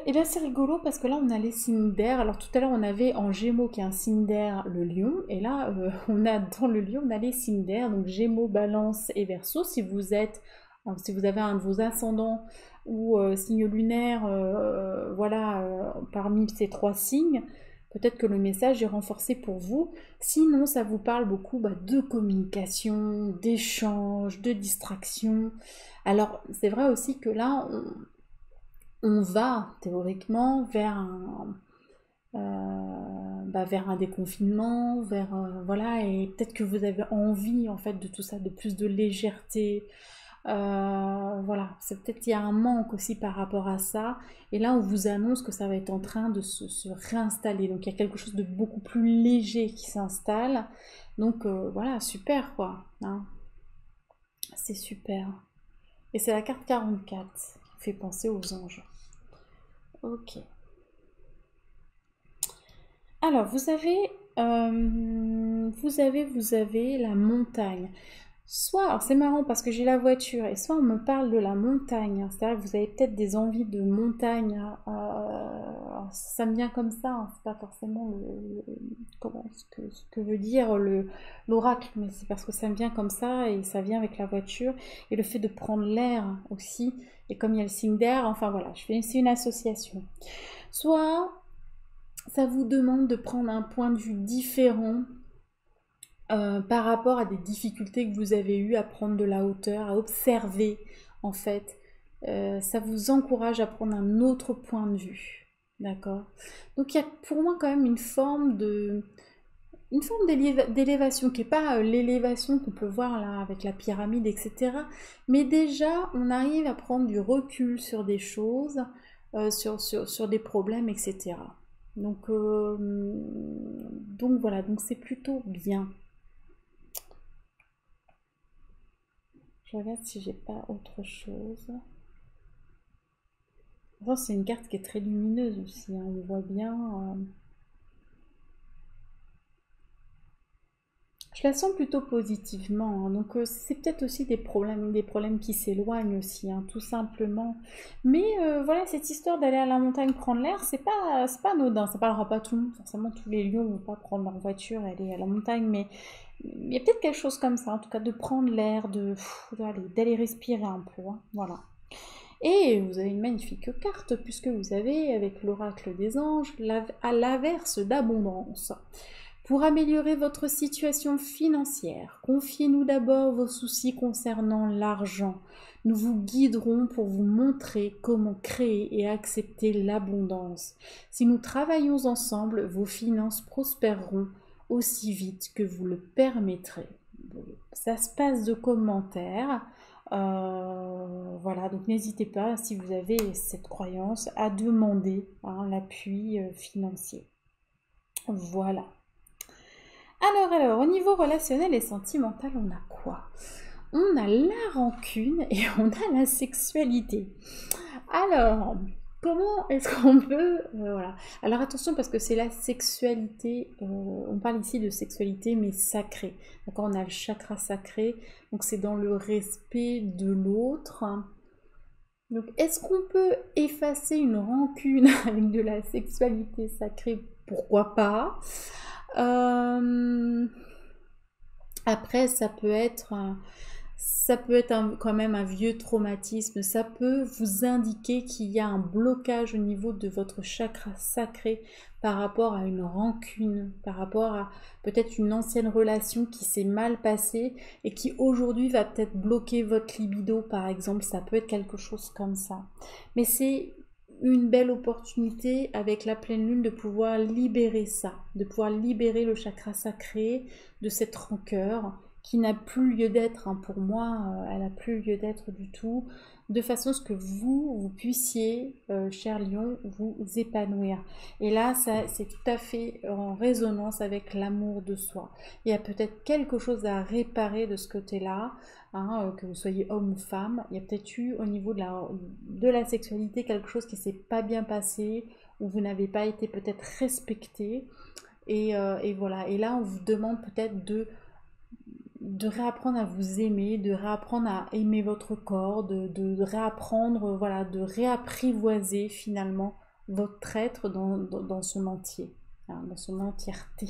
Et bien c'est rigolo parce que là on a les signes d'air. Alors tout à l'heure on avait en Gémeaux qui est un signe d'air le lion, et là on a dans le lion on a les signes d'air, donc Gémeaux, Balance et Verseau. Si vous avez un de vos ascendants ou signe lunaire, voilà, parmi ces trois signes, peut-être que le message est renforcé pour vous. Sinon ça vous parle beaucoup de communication, d'échange, de distraction. Alors c'est vrai aussi que là on va théoriquement vers un déconfinement, voilà, et peut-être que vous avez envie en fait de tout ça, de plus de légèreté. Voilà, c'est peut-être qu'il y a un manque aussi par rapport à ça. Et là, on vous annonce que ça va être en train de se réinstaller. Donc il y a quelque chose de beaucoup plus léger qui s'installe. Donc voilà, super quoi, hein. C'est super. Et c'est la carte 44 qui fait penser aux anges. Ok. Alors, vous avez la montagne. Soit, alors c'est marrant parce que j'ai la voiture et soit on me parle de la montagne, hein. C'est-à-dire que vous avez peut-être des envies de montagne, ça me vient comme ça, hein. C'est pas forcément ce que veut dire l'oracle, mais c'est parce que ça me vient comme ça et ça vient avec la voiture et le fait de prendre l'air aussi. Et comme il y a le signe d'air, enfin voilà, c'est une association. Soit ça vous demande de prendre un point de vue différent par rapport à des difficultés que vous avez eues à prendre de la hauteur, à observer en fait. Ça vous encourage à prendre un autre point de vue. D'accord? Donc il y a pour moi quand même une forme d'élévation qui n'est pas l'élévation qu'on peut voir là avec la pyramide, etc. Mais déjà, on arrive à prendre du recul sur des choses, sur des problèmes, etc. Donc voilà, donc c'est plutôt bien. Je regarde si j'ai pas autre chose. Enfin, c'est une carte qui est très lumineuse aussi, hein, on voit bien. Je la sens plutôt positivement, hein. Donc c'est peut-être aussi des problèmes qui s'éloignent aussi, hein, tout simplement. Mais voilà, cette histoire d'aller à la montagne prendre l'air, c'est pas anodin. Ça parlera pas tout le monde, forcément tous les lions vont pas prendre leur voiture et aller à la montagne, mais il y a peut-être quelque chose comme ça, en tout cas de prendre l'air, d'aller respirer un peu, hein, voilà. Et vous avez une magnifique carte puisque vous avez avec l'oracle des anges à l'averse d'abondance. Pour améliorer votre situation financière, confiez-nous d'abord vos soucis concernant l'argent. Nous vous guiderons pour vous montrer comment créer et accepter l'abondance. Si nous travaillons ensemble, vos finances prospéreront aussi vite que vous le permettrez. Ça se passe de commentaires. Voilà, donc n'hésitez pas, si vous avez cette croyance, à demander l'appui financier. Voilà. Alors, au niveau relationnel et sentimental, on a quoi? On a la rancune et on a la sexualité. Alors, comment est-ce qu'on peut... voilà. Alors attention parce que c'est la sexualité, on parle ici de sexualité mais sacrée. D'accord, on a le chakra sacré, donc c'est dans le respect de l'autre. Donc est-ce qu'on peut effacer une rancune avec de la sexualité sacrée? Pourquoi pas? Après, quand même un vieux traumatisme. Ça peut vous indiquer qu'il y a un blocage au niveau de votre chakra sacré par rapport à une rancune, par rapport à peut-être une ancienne relation qui s'est mal passée et qui aujourd'hui va peut-être bloquer votre libido, par exemple. Ça peut être quelque chose comme ça. Mais c'est une belle opportunité avec la pleine lune de pouvoir libérer ça, de pouvoir libérer le chakra sacré de cette rancœur qui n'a plus lieu d'être, hein, pour moi, elle n'a plus lieu d'être du tout, de façon à ce que vous puissiez, cher lion, vous épanouir. Et là, c'est tout à fait en résonance avec l'amour de soi. Il y a peut-être quelque chose à réparer de ce côté-là, hein, que vous soyez homme ou femme. Il y a peut-être eu au niveau de la sexualité quelque chose qui ne s'est pas bien passé, où vous n'avez pas été peut-être respecté. Et voilà. Et là, on vous demande peut-être de réapprendre à vous aimer, de réapprendre à aimer votre corps, de réapprendre, voilà, de réapprivoiser finalement votre être dans son entier, hein, dans son entièreté.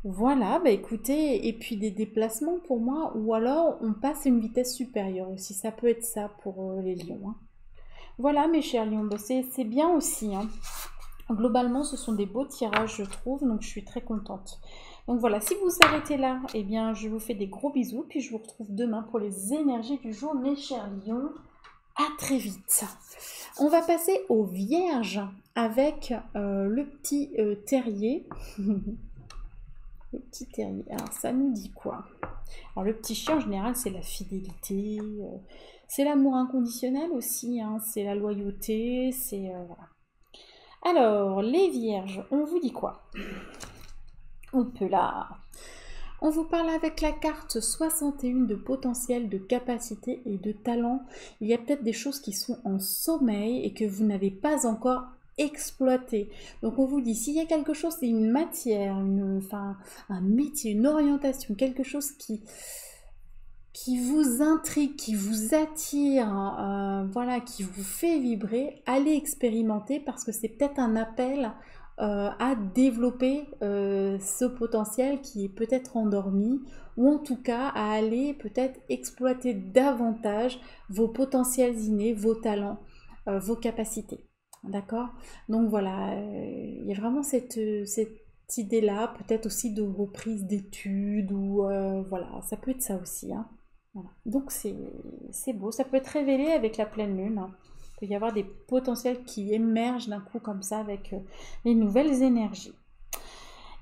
Voilà, bah écoutez, et puis des déplacements pour moi, ou alors on passe à une vitesse supérieure aussi, ça peut être ça pour les lions, hein. Voilà mes chers lions, bah, c'est bien aussi, hein. Globalement, ce sont des beaux tirages, je trouve, donc je suis très contente. Donc voilà, si vous vous arrêtez là, eh bien, je vous fais des gros bisous, puis je vous retrouve demain pour les énergies du jour, mes chers lions. À très vite. On va passer aux vierges avec le petit terrier. Le petit terrier. Alors, ça nous dit quoi? Alors, le petit chien, en général, c'est la fidélité, c'est l'amour inconditionnel aussi, hein, c'est la loyauté, c'est... voilà. Alors, les vierges, on vous dit quoi? On peut là. On vous parle avec la carte 61 de potentiel, de capacité et de talent. Il y a peut-être des choses qui sont en sommeil et que vous n'avez pas encore exploité. Donc on vous dit, s'il y a quelque chose, c'est une matière, un métier, une orientation, quelque chose qui vous intrigue, qui vous attire, voilà, qui vous fait vibrer, allez expérimenter parce que c'est peut-être un appel à développer ce potentiel qui est peut-être endormi, ou en tout cas à aller peut-être exploiter davantage vos potentiels innés, vos talents, vos capacités. D'accord? Donc voilà, il y a vraiment cette idée-là, peut-être aussi de reprise d'études, ou voilà, ça peut être ça aussi, hein. Voilà. Donc c'est beau, ça peut être révélé avec la pleine lune, hein. Il peut y avoir des potentiels qui émergent d'un coup comme ça avec les nouvelles énergies.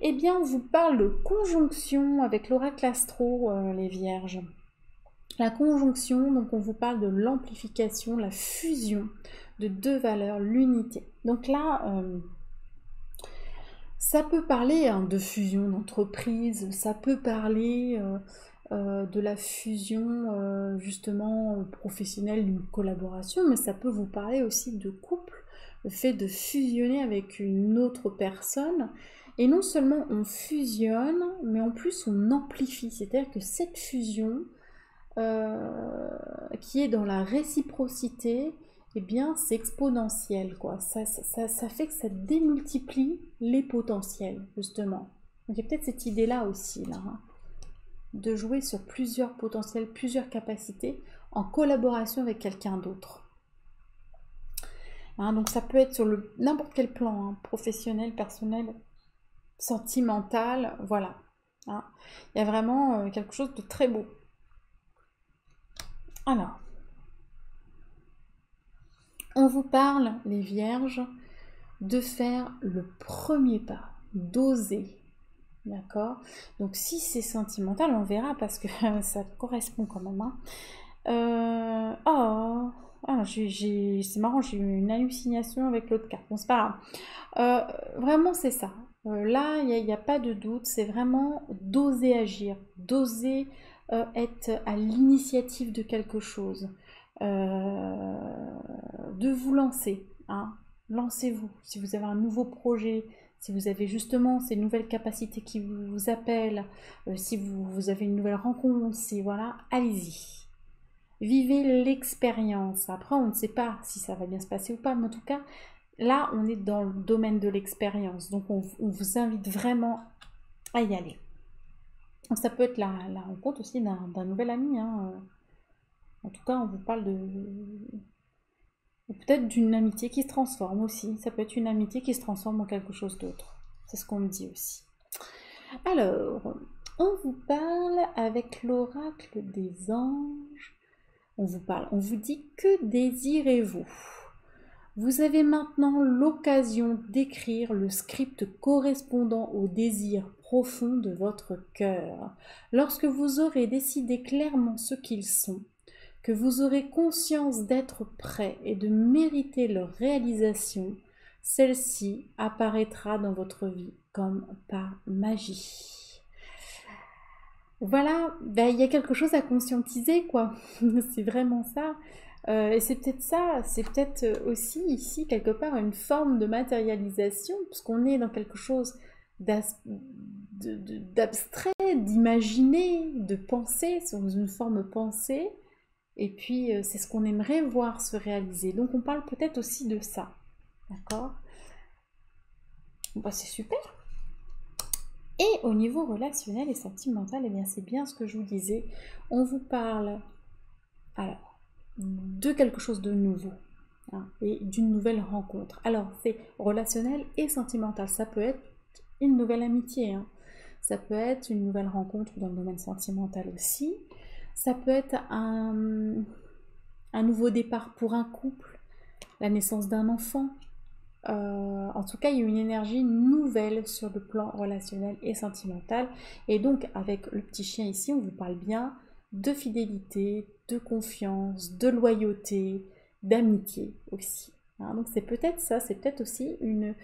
Eh bien, on vous parle de conjonction avec l'oracle astro, les vierges. La conjonction, donc on vous parle de l'amplification, la fusion de deux valeurs, l'unité. Donc là, ça peut parler, hein, de fusion d'entreprise, ça peut parler de la fusion justement professionnelle d'une collaboration, mais ça peut vous parler aussi de couple, le fait de fusionner avec une autre personne. Et non seulement on fusionne, mais en plus on amplifie. C'est-à-dire que cette fusion, qui est dans la réciprocité, eh bien c'est exponentiel, quoi. Ça fait que ça démultiplie les potentiels, justement. Donc il y a peut-être cette idée-là aussi, là, hein, de jouer sur plusieurs potentiels, plusieurs capacités, en collaboration avec quelqu'un d'autre. Hein, donc ça peut être sur n'importe quel plan, hein, professionnel, personnel, sentimental, voilà. Hein. Il y a vraiment quelque chose de très beau. Alors, on vous parle, les vierges, de faire le premier pas, d'oser. D'accord? Donc si c'est sentimental, on verra parce que ça correspond quand même, hein. C'est marrant, j'ai eu une hallucination avec l'autre carte. Bon, c'est pas grave. Vraiment, c'est ça. Là, il n'y a pas de doute. C'est vraiment d'oser agir, d'oser être à l'initiative de quelque chose, de vous lancer, hein. Lancez-vous. Si vous avez un nouveau projet, si vous avez justement ces nouvelles capacités qui vous appellent, si vous avez une nouvelle rencontre, si voilà, allez-y. Vivez l'expérience. Après, on ne sait pas si ça va bien se passer ou pas, mais en tout cas, là, on est dans le domaine de l'expérience. Donc, on vous invite vraiment à y aller. Donc, ça peut être la rencontre aussi d'un nouvel ami, hein. En tout cas, on vous parle peut-être d'une amitié qui se transforme aussi. Ça peut être une amitié qui se transforme en quelque chose d'autre. C'est ce qu'on me dit aussi. Alors, on vous parle avec l'oracle des anges. On vous parle, on vous dit que désirez-vous? Vous avez maintenant l'occasion d'écrire le script correspondant aux désirs profonds de votre cœur. Lorsque vous aurez décidé clairement ce qu'ils sont, que vous aurez conscience d'être prêt et de mériter leur réalisation, celle-ci apparaîtra dans votre vie comme par magie. Voilà, ben, il y a quelque chose à conscientiser, quoi. C'est vraiment ça. Et c'est peut-être ça, c'est peut-être aussi ici, quelque part, une forme de matérialisation, parce qu'on est dans quelque chose d'abstrait, d'imaginer, de penser, sur une forme pensée. Et puis, c'est ce qu'on aimerait voir se réaliser. Donc, on parle peut-être aussi de ça. D'accord? Bah, c'est super. Et au niveau relationnel et sentimental, eh bien, c'est bien ce que je vous disais. On vous parle, alors, de quelque chose de nouveau. Hein, et d'une nouvelle rencontre. Alors, c'est relationnel et sentimental. Ça peut être une nouvelle amitié. Hein. Ça peut être une nouvelle rencontre dans le domaine sentimental aussi. Ça peut être un nouveau départ pour un couple, la naissance d'un enfant. En tout cas, il y a une énergie nouvelle sur le plan relationnel et sentimental. Et donc, avec le petit chien ici, on vous parle bien de fidélité, de confiance, de loyauté, d'amitié aussi. Hein, donc, c'est peut-être ça, c'est peut-être aussi une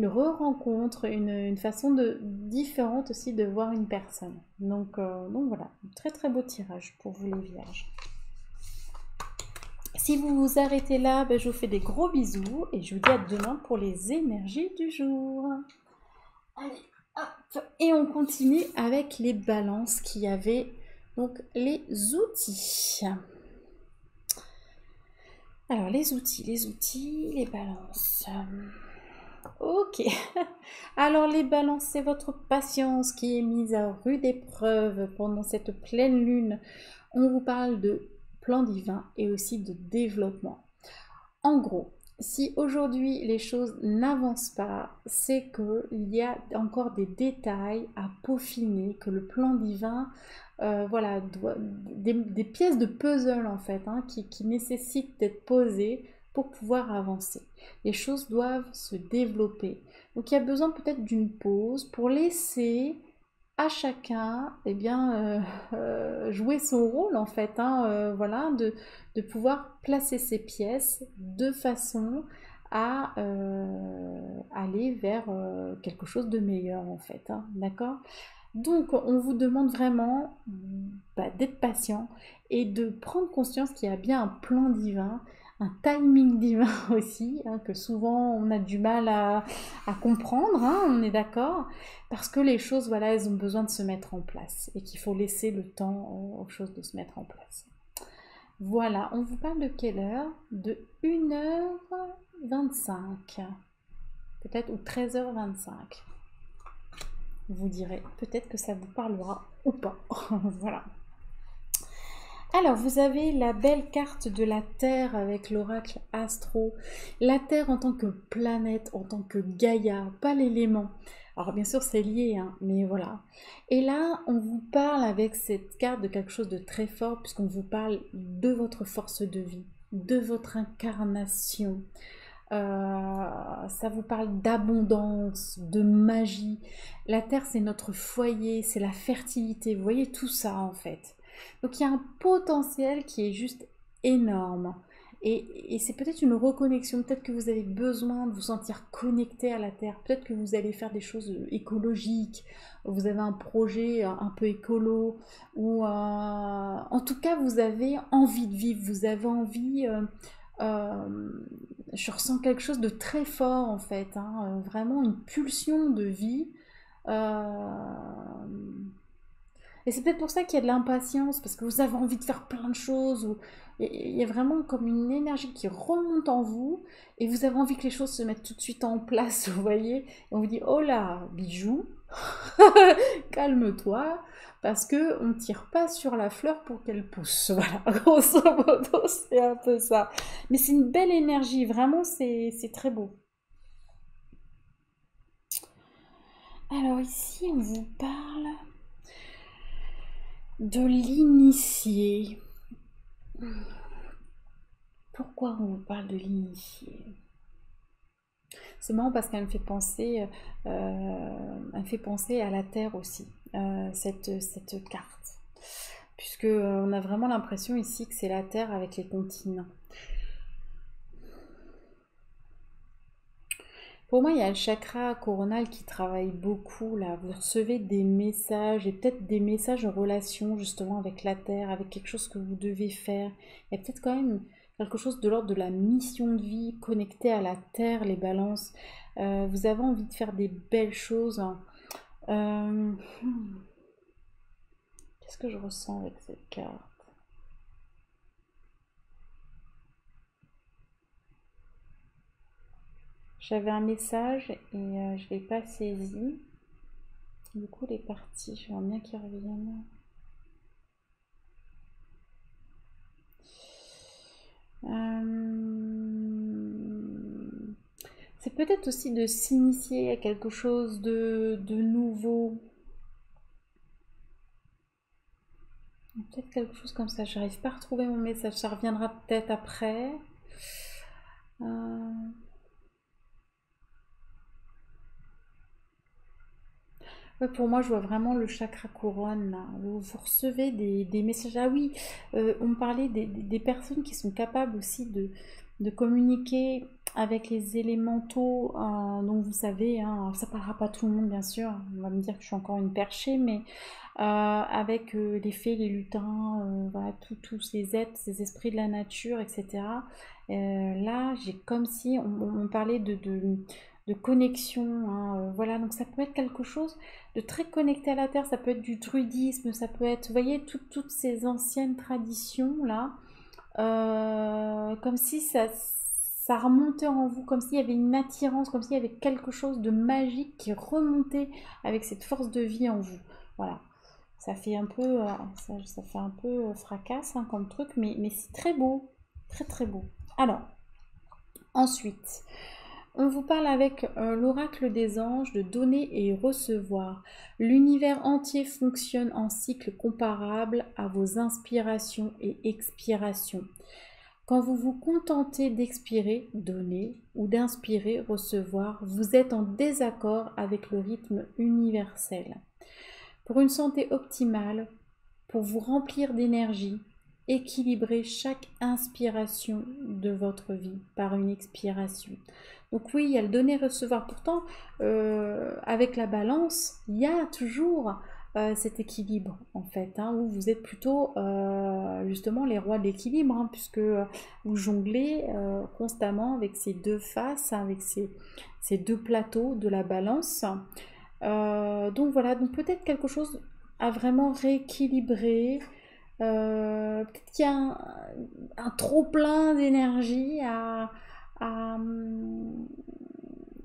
re-rencontre, une façon différente aussi de voir une personne. Donc voilà, très très beau tirage pour vous les vierges. Si vous vous arrêtez là, ben je vous fais des gros bisous et je vous dis à demain pour les énergies du jour. Allez, hop. Et on continue avec les balances qui avaient donc les outils. Alors les outils, les balances. Ok. Alors les balances, c'est votre patience qui est mise à rude épreuve pendant cette pleine lune. On vous parle de plan divin et aussi de développement. En gros, si aujourd'hui les choses n'avancent pas, c'est qu'il y a encore des détails à peaufiner, que le plan divin, voilà, des pièces de puzzle en fait, hein, qui nécessitent d'être posées pour pouvoir avancer. Les choses doivent se développer. Donc il y a besoin peut-être d'une pause pour laisser à chacun eh bien, jouer son rôle en fait, hein, voilà, de pouvoir placer ses pièces de façon à aller vers quelque chose de meilleur en fait, hein, d'accord? Donc on vous demande vraiment d'être patient et de prendre conscience qu'il y a bien un plan divin, un timing divin aussi, hein, que souvent on a du mal à comprendre, hein, on est d'accord, parce que les choses, voilà, elles ont besoin de se mettre en place et qu'il faut laisser le temps aux choses de se mettre en place. Voilà, on vous parle de quelle heure? De 1h25, peut-être, ou 13h25. Vous direz, peut-être que ça vous parlera ou pas. Voilà. Alors, vous avez la belle carte de la Terre avec l'oracle astro. La Terre en tant que planète, en tant que Gaïa, pas l'élément. Alors, bien sûr, c'est lié, hein, mais voilà. Et là, on vous parle avec cette carte de quelque chose de très fort, puisqu'on vous parle de votre force de vie, de votre incarnation. Ça vous parle d'abondance, de magie. La Terre, c'est notre foyer, c'est la fertilité. Vous voyez tout ça, en fait. Donc il y a un potentiel qui est juste énorme. Et c'est peut-être une reconnexion, peut-être que vous avez besoin de vous sentir connecté à la Terre, peut-être que vous allez faire des choses écologiques, vous avez un projet un peu écolo, ou en tout cas vous avez envie de vivre, vous avez envie, euh, je ressens quelque chose de très fort en fait, hein, vraiment une pulsion de vie. Euh, et c'est peut-être pour ça qu'il y a de l'impatience, parce que vous avez envie de faire plein de choses. Ou... Il y a vraiment comme une énergie qui remonte en vous, et vous avez envie que les choses se mettent tout de suite en place, vous voyez. Et on vous dit, oh là, bijou, calme-toi, parce que on ne tire pas sur la fleur pour qu'elle pousse. Voilà, grosso modo, c'est un peu ça. Mais c'est une belle énergie, vraiment, c'est très beau. Alors ici, on vous parle de l'initié. Pourquoi on vous parle de l'initié? C'est marrant parce qu'elle me fait penser à la Terre aussi, cette carte. Puisque on a vraiment l'impression ici que c'est la Terre avec les continents. Pour moi, il y a le chakra coronal qui travaille beaucoup là. Vous recevez des messages et peut-être des messages en relation justement avec la Terre, avec quelque chose que vous devez faire. Il y a peut-être quand même quelque chose de l'ordre de la mission de vie connectée à la Terre, les balances. Vous avez envie de faire des belles choses, hein. Euh, hmm, Qu'est-ce que je ressens avec cette carte? J'avais un message et je ne l'ai pas saisi. Du coup, il est parti. J'aimerais bien qu'il revienne. C'est peut-être aussi de s'initier à quelque chose de nouveau. Peut-être quelque chose comme ça. J'arrive pas à retrouver mon message. Ça reviendra peut-être après. Euh, Ouais, pour moi, je vois vraiment le chakra couronne, là, où vous recevez des messages. Ah oui, on parlait des personnes qui sont capables aussi de communiquer avec les élémentaux, donc vous savez, hein, alors ça parlera pas à tout le monde, bien sûr, on va me dire que je suis encore une perchée, mais avec les fées, les lutins, voilà, tous ces êtres, ces esprits de la nature, etc. Là, j'ai comme si on parlait de connexion, hein, voilà, donc ça peut être quelque chose de très connecté à la terre, ça peut être du druidisme, ça peut être, vous voyez, toutes ces anciennes traditions là, comme si ça remontait en vous, comme s'il y avait une attirance, comme s'il y avait quelque chose de magique qui remontait avec cette force de vie en vous. Voilà. Ça fait un peu, ça fait un peu fracasse, hein, comme truc, mais c'est très beau, très très beau. Alors, ensuite, on vous parle avec l'oracle des anges de donner et recevoir. L'univers entier fonctionne en cycle comparable à vos inspirations et expirations. Quand vous vous contentez d'expirer, donner, ou d'inspirer, recevoir, vous êtes en désaccord avec le rythme universel. Pour une santé optimale, pour vous remplir d'énergie, équilibrez chaque inspiration de votre vie par une expiration. Donc oui, il y a le donner-recevoir. Pourtant, avec la balance, il y a toujours cet équilibre, en fait, hein, où vous êtes plutôt justement les rois de l'équilibre, hein, puisque vous jonglez constamment avec ces deux faces, hein, avec ces deux plateaux de la balance. Donc voilà, donc peut-être quelque chose à vraiment rééquilibrer. Peut-être qu'il y a un trop plein d'énergie à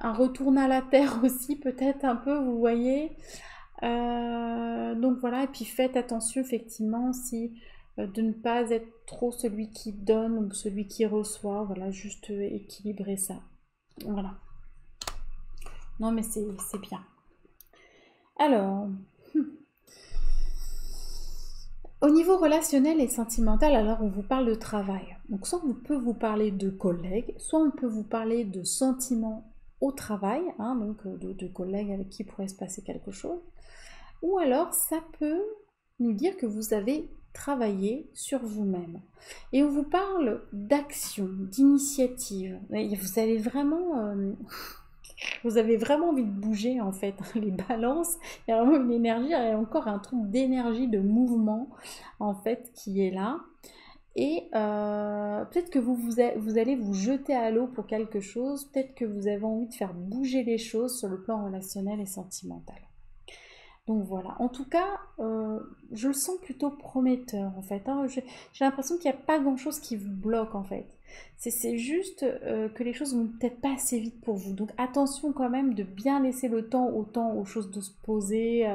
retourner à la terre aussi, peut-être un peu, vous voyez. Donc voilà, et puis faites attention effectivement si de ne pas être trop celui qui donne ou celui qui reçoit. Voilà, juste équilibrer ça. Voilà. Non mais c'est bien. Alors, au niveau relationnel et sentimental, alors on vous parle de travail. Donc soit on peut vous parler de collègues, soit on peut vous parler de sentiments au travail, hein, donc de collègues avec qui pourrait se passer quelque chose. Ou alors ça peut nous dire que vous avez travaillé sur vous-même. Et on vous parle d'action, d'initiative. Vous avez vraiment vous avez vraiment envie de bouger en fait, les balances, il y a vraiment une énergie, il y a encore un truc d'énergie, de mouvement en fait qui est là. Et peut-être que vous allez vous jeter à l'eau pour quelque chose, peut-être que vous avez envie de faire bouger les choses sur le plan relationnel et sentimental. Donc voilà, en tout cas, je le sens plutôt prometteur en fait, hein. J'ai l'impression qu'il n'y a pas grand-chose qui vous bloque en fait. C'est juste que les choses vont peut-être pas assez vite pour vous. Donc attention quand même de bien laisser le temps au temps aux choses de se poser.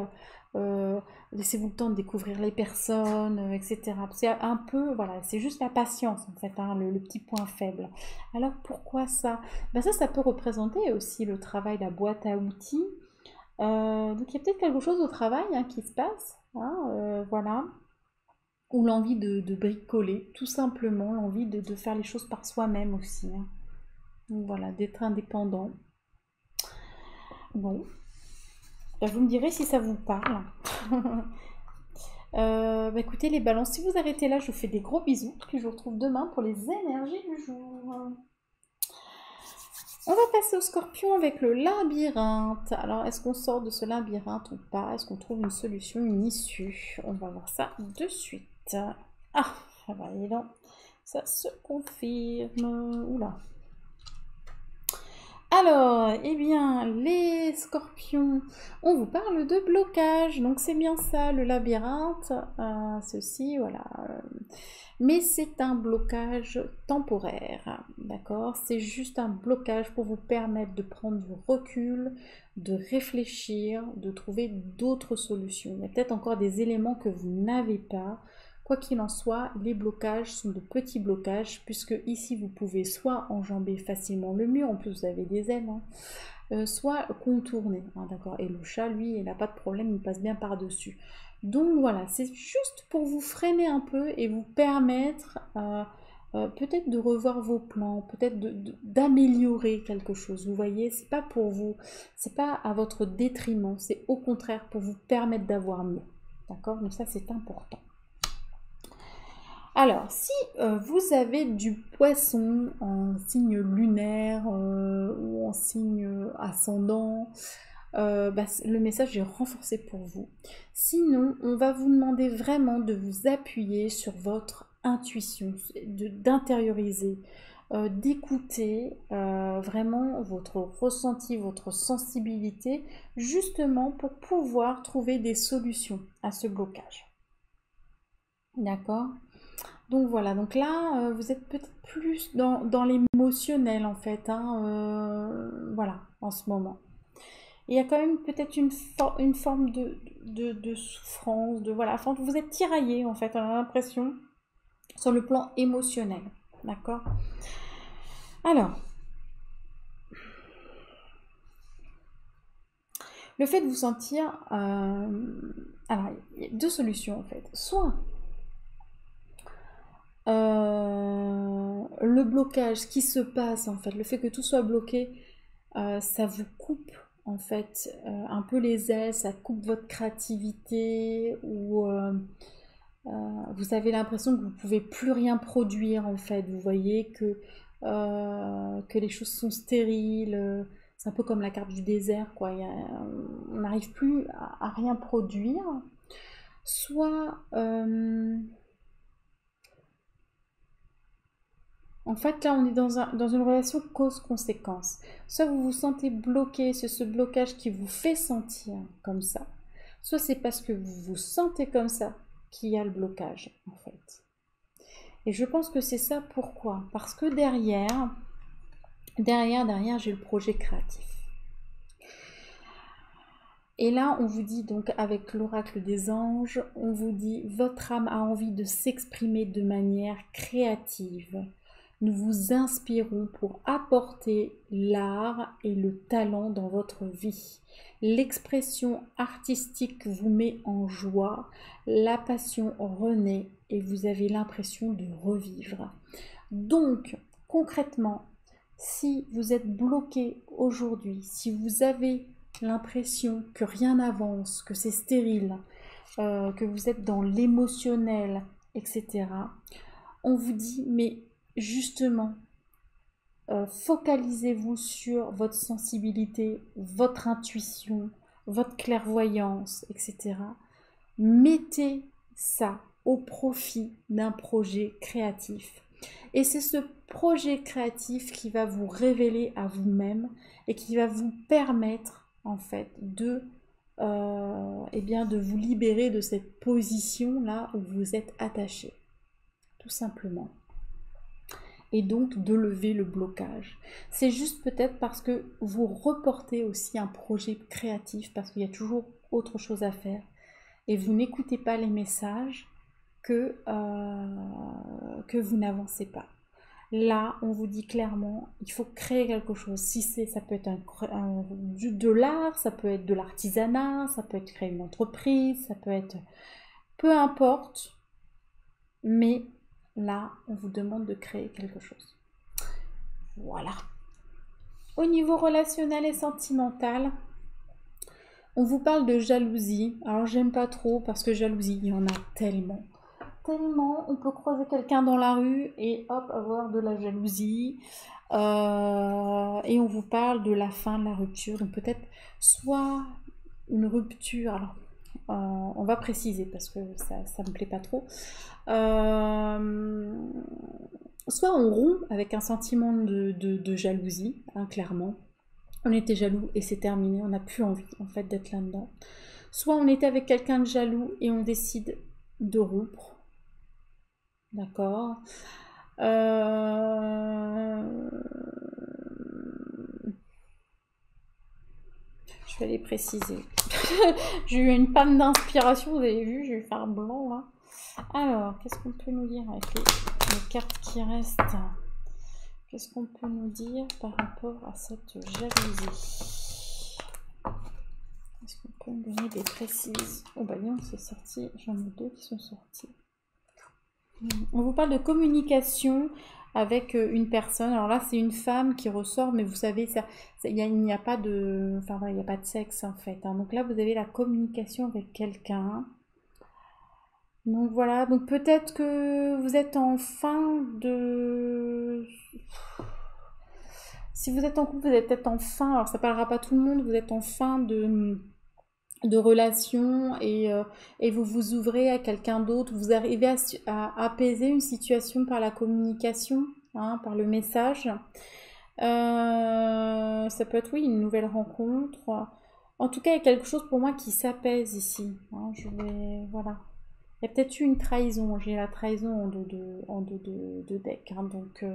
Laissez-vous le temps de découvrir les personnes, etc. C'est un peu, voilà, c'est juste la patience en fait, hein, le petit point faible. Alors pourquoi ça? Ben ça peut représenter aussi le travail, la boîte à outils. Donc il y a peut-être quelque chose au travail, hein, qui se passe, hein, voilà. ou l'envie de bricoler, tout simplement, l'envie de faire les choses par soi-même aussi, hein. Donc voilà, d'être indépendant. Bon, bah, vous me direz si ça vous parle. Bah, écoutez les balances, si vous arrêtez là, je vous fais des gros bisous, puis je vous retrouve demain pour les énergies du jour. On va passer au scorpion avec le labyrinthe. Alors, est-ce qu'on sort de ce labyrinthe ou pas? Est-ce qu'on trouve une solution, une issue? On va voir ça de suite. Ah, bah, et là, ça se confirme. Oula. Alors, eh bien, les scorpions, on vous parle de blocage, donc c'est bien ça, le labyrinthe, ceci, voilà. Mais c'est un blocage temporaire, d'accord? C'est juste un blocage pour vous permettre de prendre du recul, de réfléchir, de trouver d'autres solutions. Il y a peut-être encore des éléments que vous n'avez pas. Quoi qu'il en soit, les blocages sont de petits blocages, puisque ici vous pouvez soit enjamber facilement le mur, en plus vous avez des ailes, hein, soit contourner, hein, d'accord? Et le chat, lui, il n'a pas de problème, il passe bien par-dessus. Donc voilà, c'est juste pour vous freiner un peu et vous permettre peut-être de revoir vos plans, peut-être d'améliorer quelque chose. Vous voyez, c'est pas pour vous, c'est pas à votre détriment, c'est au contraire pour vous permettre d'avoir mieux. D'accord? Donc ça, c'est important. Alors, si vous avez du poisson en signe lunaire ou en signe ascendant, bah, le message est renforcé pour vous. Sinon, on va vous demander vraiment de vous appuyer sur votre intuition, d'intérioriser, d'écouter vraiment votre ressenti, votre sensibilité, justement pour pouvoir trouver des solutions à ce blocage. D'accord? Donc voilà, donc là, vous êtes peut-être plus dans l'émotionnel en fait, hein, voilà, en ce moment. Il y a quand même peut-être une forme de souffrance, de voilà, enfin, vous êtes tiraillé en fait, on a l'impression, sur le plan émotionnel, d'accord? Alors, le fait de vous sentir, alors, il y a deux solutions en fait, soit le blocage, ce qui se passe en fait, le fait que tout soit bloqué, ça vous coupe en fait un peu les ailes, ça coupe votre créativité ou vous avez l'impression que vous ne pouvez plus rien produire en fait. Vous voyez que les choses sont stériles. C'est un peu comme la carte du désert, quoi. On n'arrive plus à rien produire. Soit en fait, là, on est dans une relation cause-conséquence. Soit vous vous sentez bloqué, c'est ce blocage qui vous fait sentir comme ça. Soit c'est parce que vous vous sentez comme ça qu'il y a le blocage, en fait. Et je pense que c'est ça pourquoi? Parce que derrière, j'ai le projet créatif. Et là, on vous dit donc avec l'oracle des anges, on vous dit votre âme a envie de s'exprimer de manière créative. Nous vous inspirons pour apporter l'art et le talent dans votre vie. L'expression artistique vous met en joie, la passion renaît et vous avez l'impression de revivre. Donc, concrètement, si vous êtes bloqué aujourd'hui, si vous avez l'impression que rien n'avance, que c'est stérile, que vous êtes dans l'émotionnel, etc., on vous dit, mais justement, focalisez-vous sur votre sensibilité, votre intuition, votre clairvoyance, etc. Mettez ça au profit d'un projet créatif. Et c'est ce projet créatif qui va vous révéler à vous-même et qui va vous permettre en fait eh bien, de vous libérer de cette position là où vous êtes attaché, tout simplement. Et donc de lever le blocage. C'est juste peut-être parce que vous reportez aussi un projet créatif, parce qu'il y a toujours autre chose à faire, et vous n'écoutez pas les messages que vous n'avancez pas. Là, on vous dit clairement, il faut créer quelque chose. Si ça peut être de l'art, ça peut être de l'artisanat, ça peut être créer une entreprise, ça peut être peu importe. mais là, on vous demande de créer quelque chose. Voilà. Au niveau relationnel et sentimental, on vous parle de jalousie. Alors, j'aime pas trop parce que jalousie, il y en a tellement. Tellement, on peut croiser quelqu'un dans la rue et hop, avoir de la jalousie. Et on vous parle de la fin, de la rupture. Donc peut-être soit une rupture. Alors, on va préciser parce que ça me plaît pas trop. Soit on rompt avec un sentiment de jalousie, hein, clairement. On était jaloux et c'est terminé, on n'a plus envie en fait d'être là-dedans. Soit on était avec quelqu'un de jaloux et on décide de rompre. D'accord. Je vais aller préciser. J'ai eu une panne d'inspiration, vous avez vu, j'ai eu faire blanc là. Alors, qu'est-ce qu'on peut nous dire avec les cartes qui restent? Qu'est-ce qu'on peut nous dire par rapport à cette jalousie? Est-ce qu'on peut me donner des précises? Oh bah non, c'est sorti, j'en ai deux qui sont sortis. On vous parle de communication avec une personne. Alors là, c'est une femme qui ressort, mais vous savez, il n'y a pas de, enfin, il n'y a pas de sexe en fait. Hein. Donc là, vous avez la communication avec quelqu'un. Donc voilà, donc peut-être que vous êtes en fin de... Si vous êtes en couple, vous êtes peut-être en fin, alors ça parlera pas tout le monde, vous êtes en fin de relation et vous vous ouvrez à quelqu'un d'autre, vous arrivez à apaiser une situation par la communication, hein, par le message. Ça peut être, oui, une nouvelle rencontre. En tout cas, il y a quelque chose pour moi qui s'apaise ici. Hein, voilà. Il y a peut-être eu une trahison. J'ai la trahison en dos de deck. Hein, donc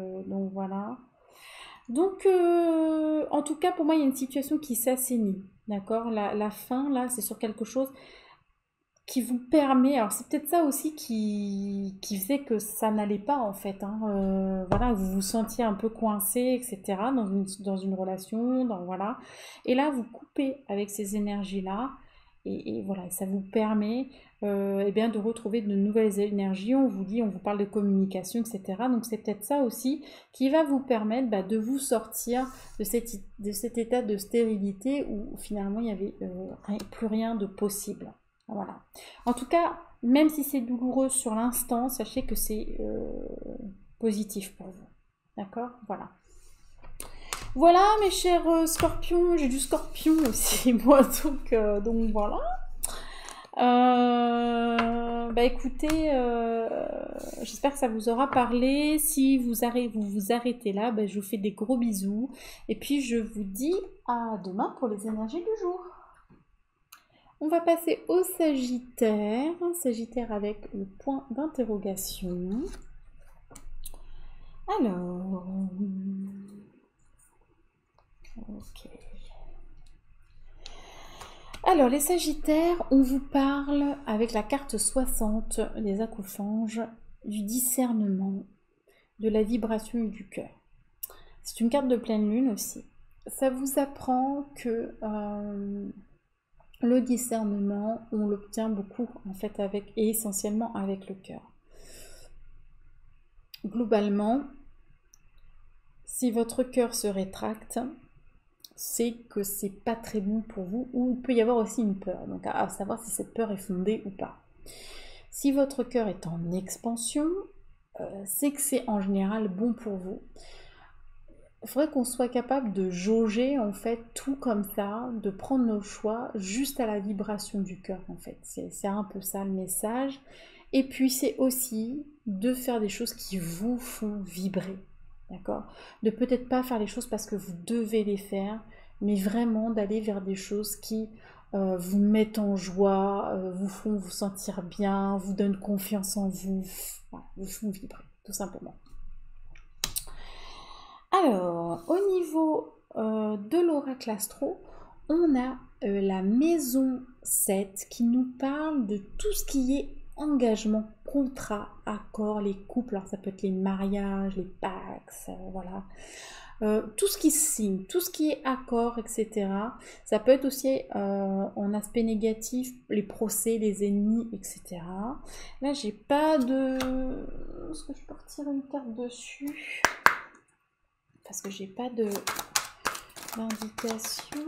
voilà. Donc, en tout cas, pour moi, il y a une situation qui s'assainit. D'accord, la fin, là, c'est sur quelque chose qui vous permet... Alors, c'est peut-être ça aussi qui faisait que ça n'allait pas, en fait. Hein, voilà, vous vous sentiez un peu coincé, etc. Dans une relation, voilà. Et là, vous coupez avec ces énergies-là. Et voilà, ça vous permet eh bien, de retrouver de nouvelles énergies. On vous dit, on vous parle de communication, etc. Donc c'est peut-être ça aussi qui va vous permettre de vous sortir de cet état de stérilité où finalement il n'y avait plus rien de possible. Voilà. En tout cas, même si c'est douloureux sur l'instant, sachez que c'est positif pour vous. D'accord? Voilà. Voilà mes chers scorpions, j'ai du scorpion aussi moi, donc voilà. Bah écoutez, j'espère que ça vous aura parlé. Si vous vous arrêtez là, bah, je vous fais des gros bisous. Et puis je vous dis à demain pour les énergies du jour. On va passer au Sagittaire. Sagittaire avec le point d'interrogation. Alors... Ok. Alors, les Sagittaires, on vous parle avec la carte 60 des acophanges du discernement, de la vibration et du cœur. C'est une carte de pleine lune aussi. Ça vous apprend que le discernement, on l'obtient beaucoup en fait et essentiellement avec le cœur. Globalement, si votre cœur se rétracte, c'est que c'est pas très bon pour vous, ou il peut y avoir aussi une peur, donc à savoir si cette peur est fondée ou pas. Si votre cœur est en expansion, c'est que c'est en général bon pour vous. Il faudrait qu'on soit capable de jauger en fait tout comme ça, de prendre nos choix juste à la vibration du cœur en fait. C'est un peu ça le message. Et puis c'est aussi de faire des choses qui vous font vibrer. D'accord? De peut-être pas faire les choses parce que vous devez les faire, mais vraiment d'aller vers des choses qui vous mettent en joie, vous font vous sentir bien, vous donnent confiance en vous, voilà, vous font vibrer, tout simplement. Alors, au niveau de l'oracle astro, on a la maison 7 qui nous parle de tout ce qui est engagement, contrat, accord, les couples, alors ça peut être les mariages, les pax, voilà. tout ce qui signe, tout ce qui est accord, etc. Ça peut être aussi en aspect négatif, les procès, les ennemis, etc. Là, j'ai pas de... Est-ce que je peux retirer une carte dessus? Parce que j'ai pas de d'indication.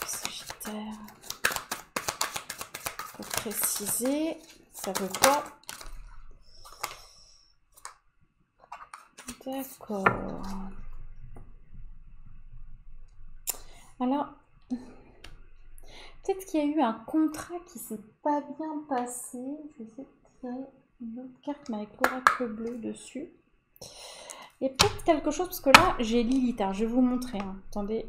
Sagittaire. Pour préciser, ça veut quoi? D'accord. Alors, peut-être qu'il y a eu un contrat qui s'est pas bien passé. Je vais essayer de tirer une autre carte, mais avec l'oracle bleu dessus. Il y a peut-être quelque chose, parce que là, j'ai Lilith. Je vais vous montrer. Hein. Attendez.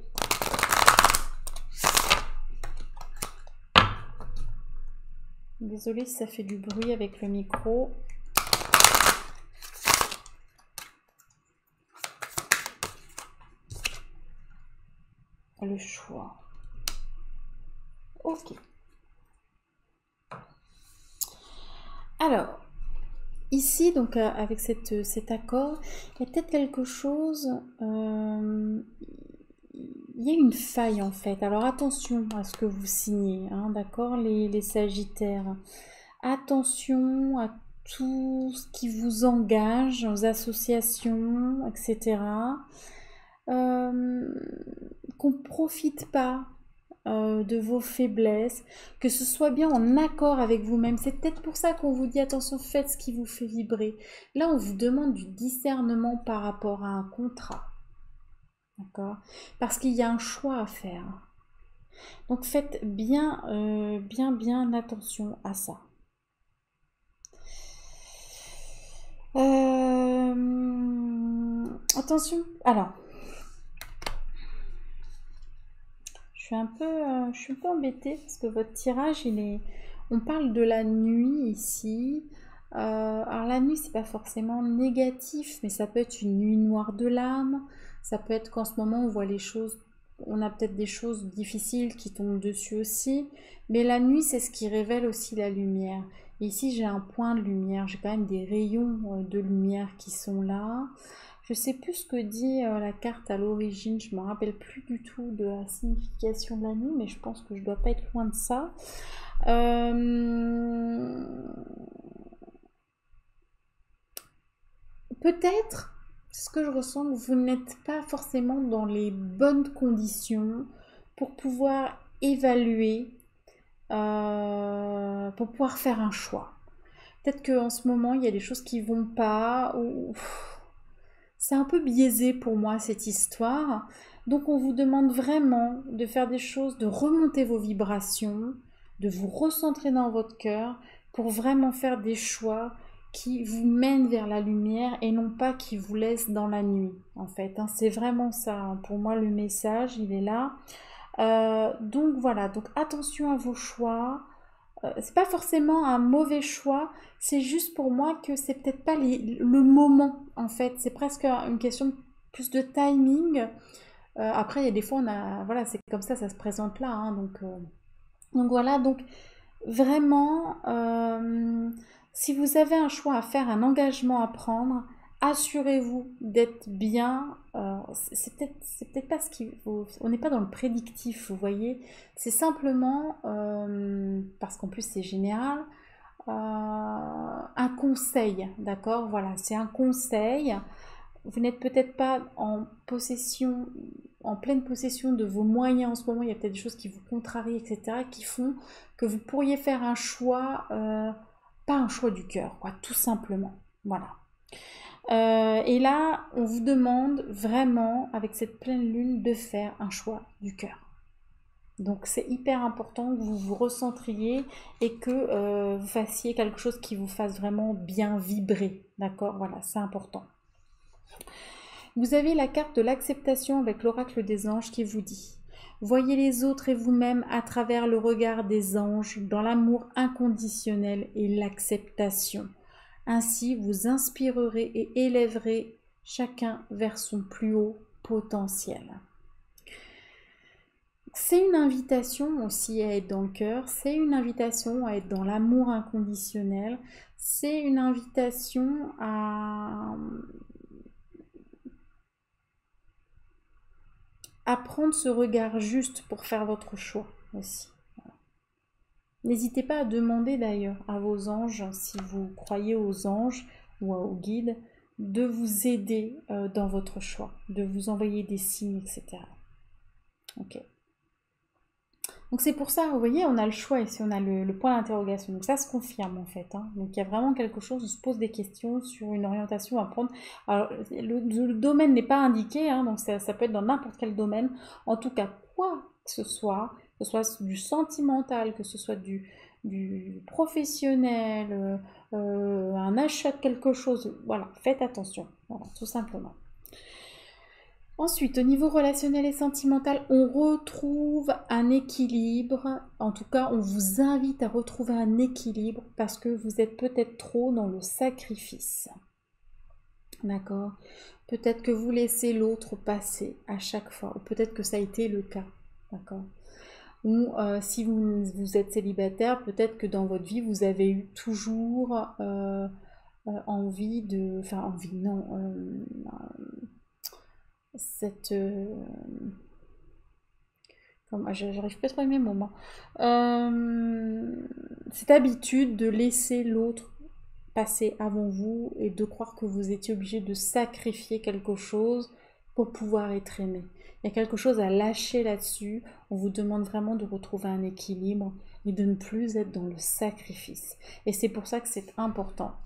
Désolée si ça fait du bruit avec le micro. Le choix. Ok. Alors, ici, donc avec cet accord, il y a peut-être quelque chose... il y a une faille en fait. Alors attention à ce que vous signez, hein, d'accord, les Sagittaires. Attention à tout ce qui vous engage, aux associations, etc. Qu'on ne profite pas de vos faiblesses, que ce soit bien en accord avec vous-même. C'est peut-être pour ça qu'on vous dit attention, faites ce qui vous fait vibrer. Là, on vous demande du discernement par rapport à un contrat. D'accord? Parce qu'il y a un choix à faire. Donc faites bien, bien attention à ça. Attention. Alors, je suis un peu embêtée parce que votre tirage, on parle de la nuit ici. Alors la nuit, c'est pas forcément négatif, mais ça peut être une nuit noire de l'âme. Ça peut être qu'en ce moment, on voit les choses, on a peut-être des choses difficiles qui tombent dessus aussi. Mais la nuit, c'est ce qui révèle aussi la lumière. Et ici, j'ai un point de lumière. J'ai quand même des rayons de lumière qui sont là. Je sais plus ce que dit la carte à l'origine. Je me rappelle plus du tout de la signification de la nuit, mais je pense que je dois pas être loin de ça. Peut-être, c'est ce que je ressens, que vous n'êtes pas forcément dans les bonnes conditions pour pouvoir évaluer, pour pouvoir faire un choix. Peut-être qu'en ce moment, il y a des choses qui vont pas, ou c'est un peu biaisé pour moi cette histoire. Donc on vous demande vraiment de faire des choses, de remonter vos vibrations, de vous recentrer dans votre cœur pour vraiment faire des choix qui vous mènent vers la lumière et non pas qui vous laissent dans la nuit en fait. Hein. C'est vraiment ça. Hein. Pour moi le message il est là. Donc voilà, donc attention à vos choix. C'est pas forcément un mauvais choix, c'est juste pour moi que c'est peut-être pas le moment en fait, c'est presque une question plus de timing. Après il y a des fois on a, voilà, c'est comme ça se présente là, hein, donc voilà, donc vraiment, si vous avez un choix à faire, un engagement à prendre, assurez-vous d'être bien. C'est peut-être pas ce qui... On n'est pas dans le prédictif, vous voyez. C'est simplement, parce qu'en plus c'est général, un conseil, d'accord? Voilà, c'est un conseil. Vous n'êtes peut-être pas en possession, en pleine possession de vos moyens en ce moment. Il y a peut-être des choses qui vous contrarient, etc., qui font que vous pourriez faire un choix, pas un choix du cœur, quoi, tout simplement. Voilà. Et là, on vous demande vraiment, avec cette pleine lune, de faire un choix du cœur. Donc c'est hyper important que vous vous recentriez et que vous fassiez quelque chose qui vous fasse vraiment bien vibrer. D'accord? Voilà, c'est important. Vous avez la carte de l'acceptation avec l'oracle des anges qui vous dit: voyez les autres et vous-même à travers le regard des anges, dans l'amour inconditionnel et l'acceptation. Ainsi, vous inspirerez et élèverez chacun vers son plus haut potentiel. C'est une invitation aussi à être dans le cœur, c'est une invitation à être dans l'amour inconditionnel, c'est une invitation à prendre ce regard juste pour faire votre choix aussi. N'hésitez pas à demander d'ailleurs à vos anges, si vous croyez aux anges ou aux guides, de vous aider dans votre choix, de vous envoyer des signes, etc. Ok. Donc c'est pour ça, vous voyez, on a le choix ici, on a le point d'interrogation. Donc ça se confirme en fait. Hein. Donc il y a vraiment quelque chose, on se pose des questions sur une orientation à prendre. Alors le domaine n'est pas indiqué, hein, donc ça peut être dans n'importe quel domaine. En tout cas, quoi que ce soit du sentimental, que ce soit du professionnel, un achat de quelque chose, voilà, faites attention, voilà, tout simplement. Ensuite, au niveau relationnel et sentimental, on retrouve un équilibre. En tout cas, on vous invite à retrouver un équilibre parce que vous êtes peut-être trop dans le sacrifice. D'accord? Peut-être que vous laissez l'autre passer à chaque fois. Ou peut-être que ça a été le cas. D'accord? Ou si vous êtes célibataire, peut-être que dans votre vie, vous avez eu toujours envie de... Enfin, envie, non. Cette... j'arrive pas à trouver mes mots. Cette habitude de laisser l'autre passer avant vous et de croire que vous étiez obligé de sacrifier quelque chose pour pouvoir être aimé. Il y a quelque chose à lâcher là-dessus. On vous demande vraiment de retrouver un équilibre et de ne plus être dans le sacrifice. Et c'est pour ça que c'est important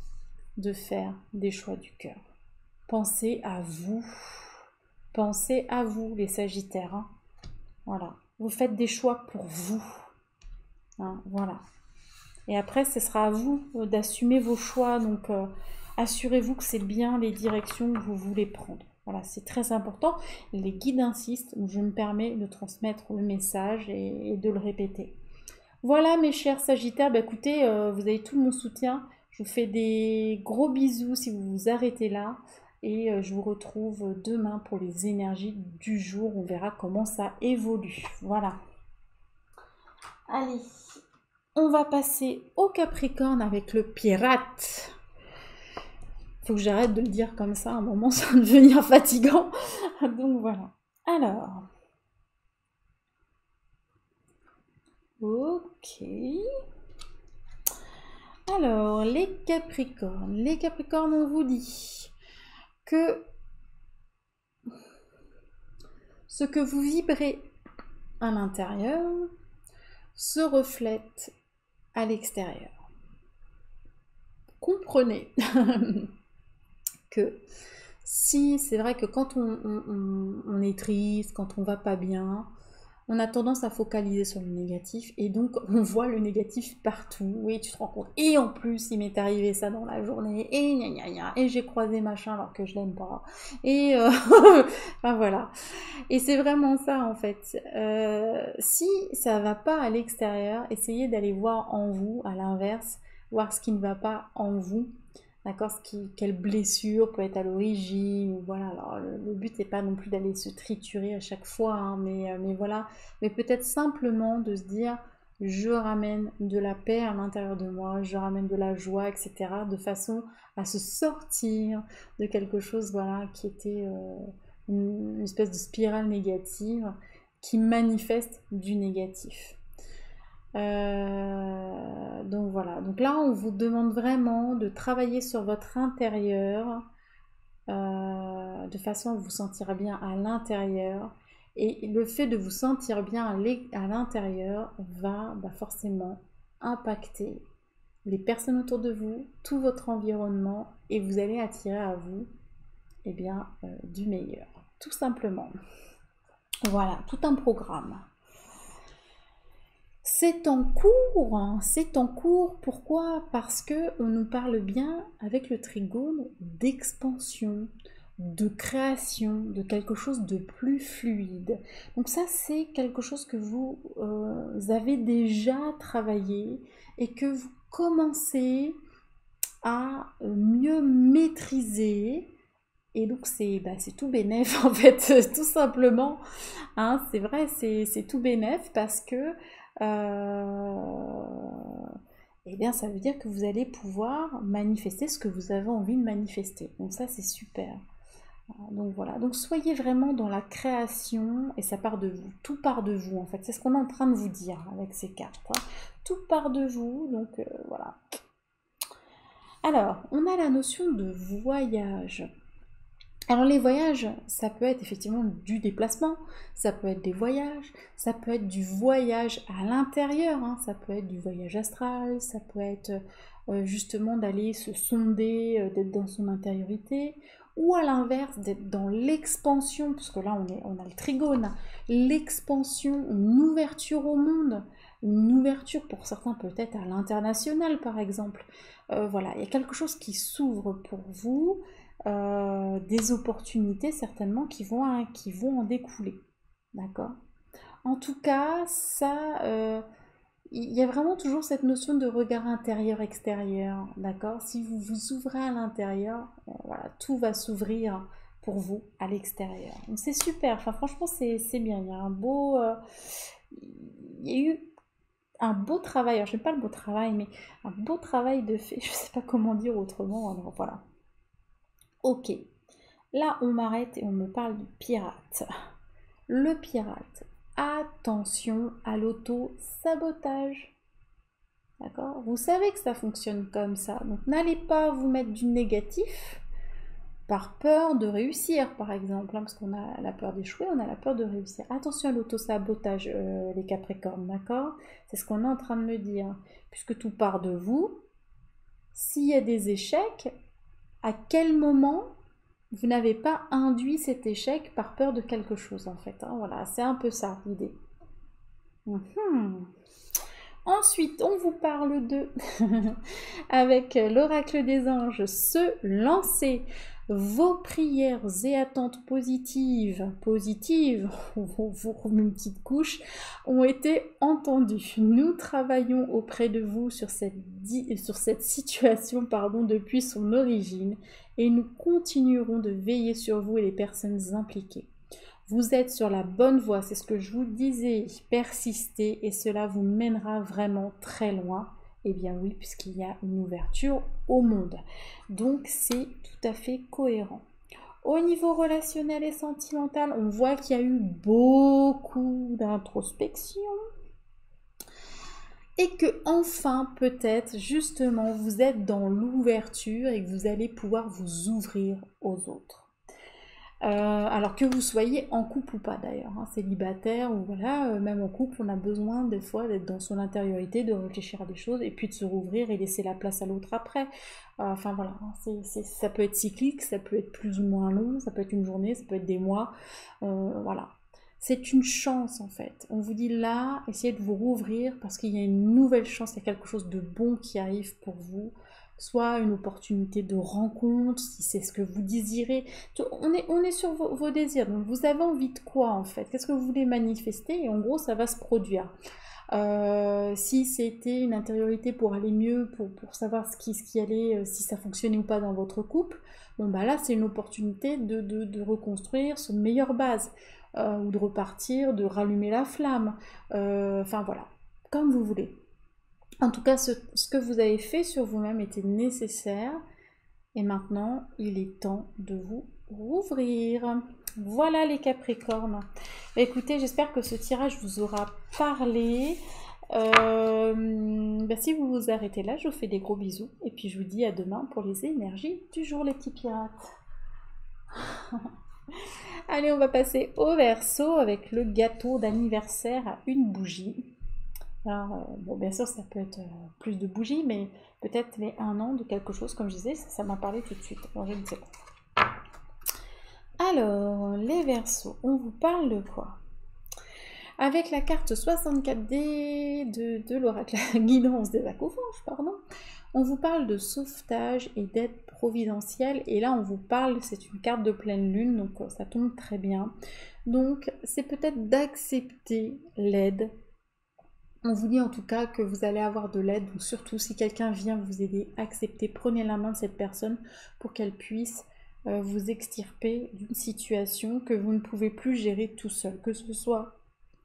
de faire des choix du cœur. Pensez à vous. Pensez à vous, les Sagittaires. Hein. Voilà. Vous faites des choix pour vous. Hein, voilà. Et après, ce sera à vous d'assumer vos choix. Donc, assurez-vous que c'est bien les directions que vous voulez prendre. Voilà, c'est très important. Les guides insistent. Je me permets de transmettre le message et de le répéter. Voilà, mes chers Sagittaires. Bah, écoutez, vous avez tout mon soutien. Je vous fais des gros bisous si vous vous arrêtez là. Et je vous retrouve demain pour les énergies du jour. On verra comment ça évolue. Voilà. Allez, on va passer au Capricorne avec le pirate. Faut que j'arrête de le dire comme ça, à un moment ça va devenir fatigant. Donc voilà. Alors. Ok. Alors, les Capricornes. Les Capricornes, on vous dit que ce que vous vibrez à l'intérieur se reflète à l'extérieur. Comprenez que si c'est vrai que quand on est triste, quand on va pas bien, on a tendance à focaliser sur le négatif et donc on voit le négatif partout. Oui, tu te rends compte. Et en plus, il m'est arrivé ça dans la journée et gna gna gna et j'ai croisé machin alors que je l'aime pas. Et enfin voilà. Et c'est vraiment ça en fait. Si ça va pas à l'extérieur, essayez d'aller voir en vous, à l'inverse, voir ce qui ne va pas en vous. D'accord, quelle blessure peut être à l'origine, voilà. Alors le but n'est pas non plus d'aller se triturer à chaque fois, hein, mais voilà. Mais peut-être simplement de se dire, je ramène de la paix à l'intérieur de moi, je ramène de la joie, etc. De façon à se sortir de quelque chose, voilà, qui était une espèce de spirale négative qui manifeste du négatif. Donc voilà, donc là on vous demande vraiment de travailler sur votre intérieur de façon à vous sentir bien à l'intérieur, et le fait de vous sentir bien à l'intérieur va forcément impacter les personnes autour de vous, tout votre environnement, et vous allez attirer à vous du meilleur, tout simplement. Voilà, tout un programme. C'est en cours, hein, c'est en cours. Pourquoi? Parce que on nous parle bien avec le trigone d'expansion, de création, de quelque chose de plus fluide. Donc ça, c'est quelque chose que vous avez déjà travaillé et que vous commencez à mieux maîtriser Et donc c'est tout bénef en fait, tout simplement. Hein, c'est vrai, c'est tout bénef parce que eh bien, ça veut dire que vous allez pouvoir manifester ce que vous avez envie de manifester. Donc ça, c'est super. Donc voilà, donc soyez vraiment dans la création et ça part de vous, tout part de vous en fait, c'est ce qu'on est en train de vous dire avec ces cartes, hein. Tout part de vous, donc voilà. Alors, on a la notion de voyage. Alors les voyages, ça peut être effectivement du déplacement, ça peut être des voyages, ça peut être du voyage à l'intérieur, hein, ça peut être du voyage astral, ça peut être justement d'aller se sonder, d'être dans son intériorité, ou à l'inverse, d'être dans l'expansion, parce que là on a le trigone, l'expansion, une ouverture au monde, une ouverture pour certains peut-être à l'international par exemple. Voilà, il y a quelque chose qui s'ouvre pour vous, des opportunités certainement qui vont en découler. D'accord? En tout cas, ça, il y a vraiment toujours cette notion de regard intérieur-extérieur. D'accord? Si vous vous ouvrez à l'intérieur, voilà, tout va s'ouvrir pour vous à l'extérieur. Donc c'est super. Enfin, franchement, c'est bien. Il y a un beau. Il y a eu un beau travail. Alors, je n'aime pas le beau travail, mais un beau travail de fait. Je ne sais pas comment dire autrement. Alors, voilà. Ok. Là, on m'arrête et on me parle du pirate. Le pirate, attention à l'auto-sabotage. D'accord? Vous savez que ça fonctionne comme ça. Donc, n'allez pas vous mettre du négatif par peur de réussir, par exemple. Hein, parce qu'on a la peur d'échouer, on a la peur de réussir. Attention à l'auto-sabotage, les Capricornes, d'accord? C'est ce qu'on est en train de me dire. Puisque tout part de vous. S'il y a des échecs, à quel moment vous n'avez pas induit cet échec par peur de quelque chose en fait, hein, voilà, c'est un peu ça l'idée. Ensuite, on vous parle de, avec l'oracle des anges, se lancer. Vos prières et attentes positives, vous remet une petite couche, ont été entendues. Nous travaillons auprès de vous sur cette situation depuis son origine et nous continuerons de veiller sur vous et les personnes impliquées. Vous êtes sur la bonne voie, c'est ce que je vous disais, persistez et cela vous mènera vraiment très loin. Eh bien oui, puisqu'il y a une ouverture au monde. Donc c'est tout à fait cohérent. Au niveau relationnel et sentimental, on voit qu'il y a eu beaucoup d'introspection. Et que enfin, peut-être, justement, vous êtes dans l'ouverture et que vous allez pouvoir vous ouvrir aux autres. Alors que vous soyez en couple ou pas d'ailleurs, hein, célibataire ou voilà, même en couple, on a besoin des fois d'être dans son intériorité, de réfléchir à des choses et puis de se rouvrir et laisser la place à l'autre après. Enfin voilà, ça peut être cyclique, ça peut être plus ou moins long, ça peut être une journée, ça peut être des mois, voilà. C'est une chance en fait. On vous dit là, essayez de vous rouvrir parce qu'il y a une nouvelle chance, il y a quelque chose de bon qui arrive pour vous. Soit une opportunité de rencontre, si c'est ce que vous désirez. On est sur vos désirs. Donc vous avez envie de quoi en fait? Qu'est-ce que vous voulez manifester? Et en gros, ça va se produire. Si c'était une intériorité pour aller mieux, pour savoir ce qui allait, si ça fonctionnait ou pas dans votre couple, bon bah là c'est une opportunité de reconstruire sur une meilleure base, ou de repartir, de rallumer la flamme. Enfin voilà, comme vous voulez. En tout cas, ce que vous avez fait sur vous-même était nécessaire. Et maintenant, il est temps de vous rouvrir. Voilà les Capricornes. Écoutez, j'espère que ce tirage vous aura parlé. Si vous vous arrêtez là, je vous fais des gros bisous. Et puis je vous dis à demain pour les énergies du jour, les petits pirates. Allez, on va passer au Verseau avec le gâteau d'anniversaire à une bougie. Alors, bon, bien sûr, ça peut être plus de bougies, mais peut-être les 1 an de quelque chose, comme je disais, ça m'a parlé tout de suite. Alors, je ne sais pas. Alors, les Verseaux, on vous parle de quoi? Avec la carte 64D de l'oracle, la guidance des accouphanges, pardon, on vous parle de sauvetage et d'aide providentielle. Et là, on vous parle, c'est une carte de pleine lune, donc ça tombe très bien. Donc, c'est peut-être d'accepter l'aide. On vous dit en tout cas que vous allez avoir de l'aide, donc surtout si quelqu'un vient vous aider, acceptez, prenez la main de cette personne pour qu'elle puisse vous extirper d'une situation que vous ne pouvez plus gérer tout seul, que ce soit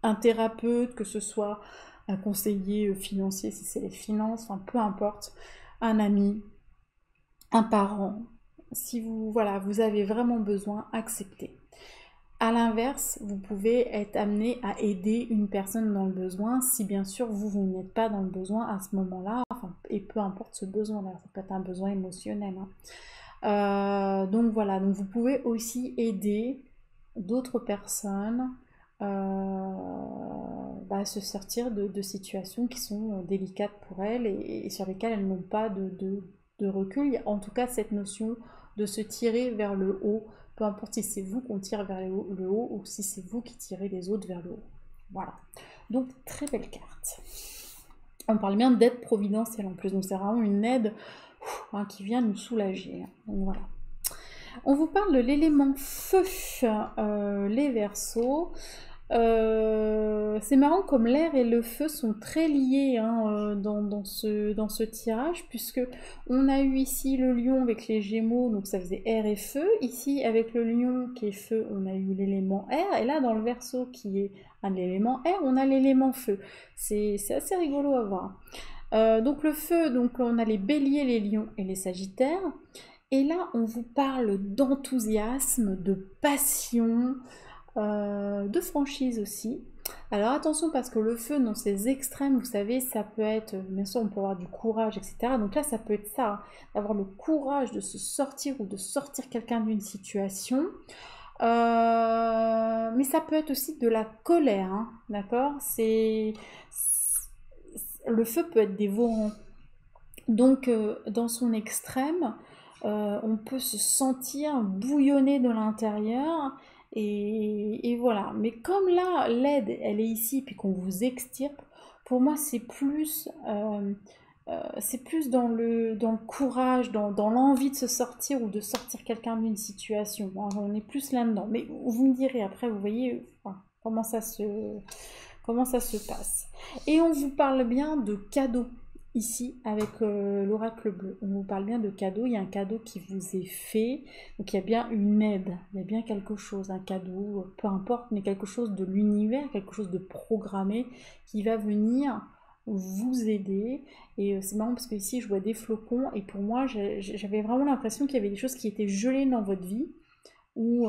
un thérapeute, que ce soit un conseiller financier si c'est les finances, enfin peu importe, un ami, un parent. Si vous, voilà, vous avez vraiment besoin, acceptez. À l'inverse, vous pouvez être amené à aider une personne dans le besoin si bien sûr vous n'êtes pas dans le besoin à ce moment-là, enfin, et peu importe ce besoin-là, ça peut être un besoin émotionnel, hein. Donc voilà, donc vous pouvez aussi aider d'autres personnes à se sortir de situations qui sont délicates pour elles et sur lesquelles elles n'ont pas de recul. Il y a en tout cas cette notion de se tirer vers le haut, peu importe si c'est vous qu'on tire vers le haut ou si c'est vous qui tirez les autres vers le haut. Voilà. Donc très belle carte. On parle bien d'aide providentielle en plus, donc c'est vraiment une aide qui vient nous soulager. Donc voilà. On vous parle de l'élément feu, les Verseaux. C'est marrant comme l'air et le feu sont très liés dans ce tirage, puisque on a eu ici le lion avec les gémeaux, donc ça faisait air et feu. Ici avec le lion qui est feu, on a eu l'élément air, et là dans le Verseau qui est un élément air, on a l'élément feu. C'est assez rigolo à voir. Donc le feu, donc on a les béliers, les lions et les sagittaires. Et là, on vous parle d'enthousiasme, de passion, de franchise aussi. Alors attention parce que le feu dans ses extrêmes, vous savez, ça peut être, bien sûr on peut avoir du courage, etc. Donc là ça peut être ça, hein, d'avoir le courage de se sortir ou de sortir quelqu'un d'une situation. Mais ça peut être aussi de la colère, hein, d'accord. Le feu peut être dévorant. Donc dans son extrême, on peut se sentir bouillonner de l'intérieur et voilà. Mais comme là, l'aide, elle est ici, puis qu'on vous extirpe, pour moi, c'est plus dans le courage, dans l'envie de se sortir ou de sortir quelqu'un d'une situation. Bon, on est plus là-dedans. Mais vous me direz après, vous voyez comment ça se passe. Et on vous parle bien de cadeaux. Ici, avec l'oracle bleu, on vous parle bien de cadeau, il y a un cadeau qui vous est fait, donc il y a bien une aide, il y a bien quelque chose, un cadeau, peu importe, mais quelque chose de l'univers, quelque chose de programmé qui va venir vous aider. Et c'est marrant parce que ici je vois des flocons, et pour moi j'avais vraiment l'impression qu'il y avait des choses qui étaient gelées dans votre vie, ou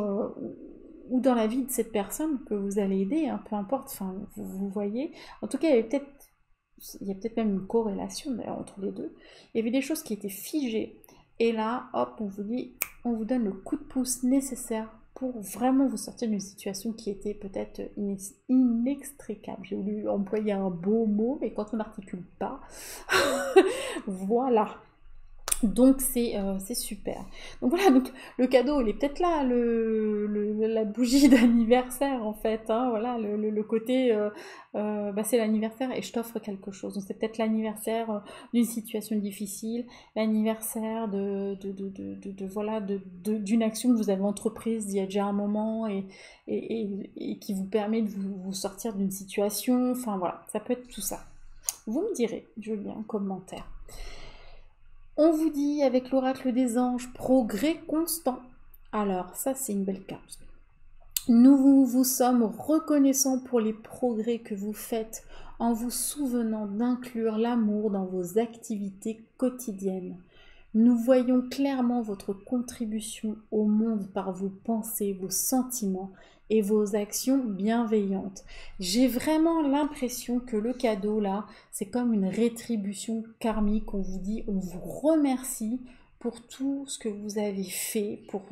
dans la vie de cette personne que vous allez aider, hein, peu importe, enfin vous voyez. En tout cas, il y a peut-être même une corrélation d'ailleurs entre les deux. Il y avait des choses qui étaient figées. Et là, hop, on vous donne le coup de pouce nécessaire pour vraiment vous sortir d'une situation qui était peut-être inextricable. J'ai voulu employer un beau mot, mais quand on n'articule pas, voilà. Donc c'est super. Donc voilà, donc le cadeau il est peut-être là, la bougie d'anniversaire en fait, hein, voilà, le côté c'est l'anniversaire et je t'offre quelque chose. Donc c'est peut-être l'anniversaire d'une situation difficile, l'anniversaire d'une action que vous avez entreprise il y a déjà un moment et qui vous permet de vous sortir d'une situation. Enfin voilà, ça peut être tout ça. Vous me direz, je lis un commentaire. On vous dit avec l'oracle des anges, progrès constant. Alors ça c'est une belle carte. Nous vous sommes reconnaissants pour les progrès que vous faites en vous souvenant d'inclure l'amour dans vos activités quotidiennes. Nous voyons clairement votre contribution au monde par vos pensées, vos sentiments et vos actions bienveillantes. J'ai vraiment l'impression que le cadeau là, c'est comme une rétribution karmique. On vous dit, on vous remercie pour tout ce que vous avez fait, pour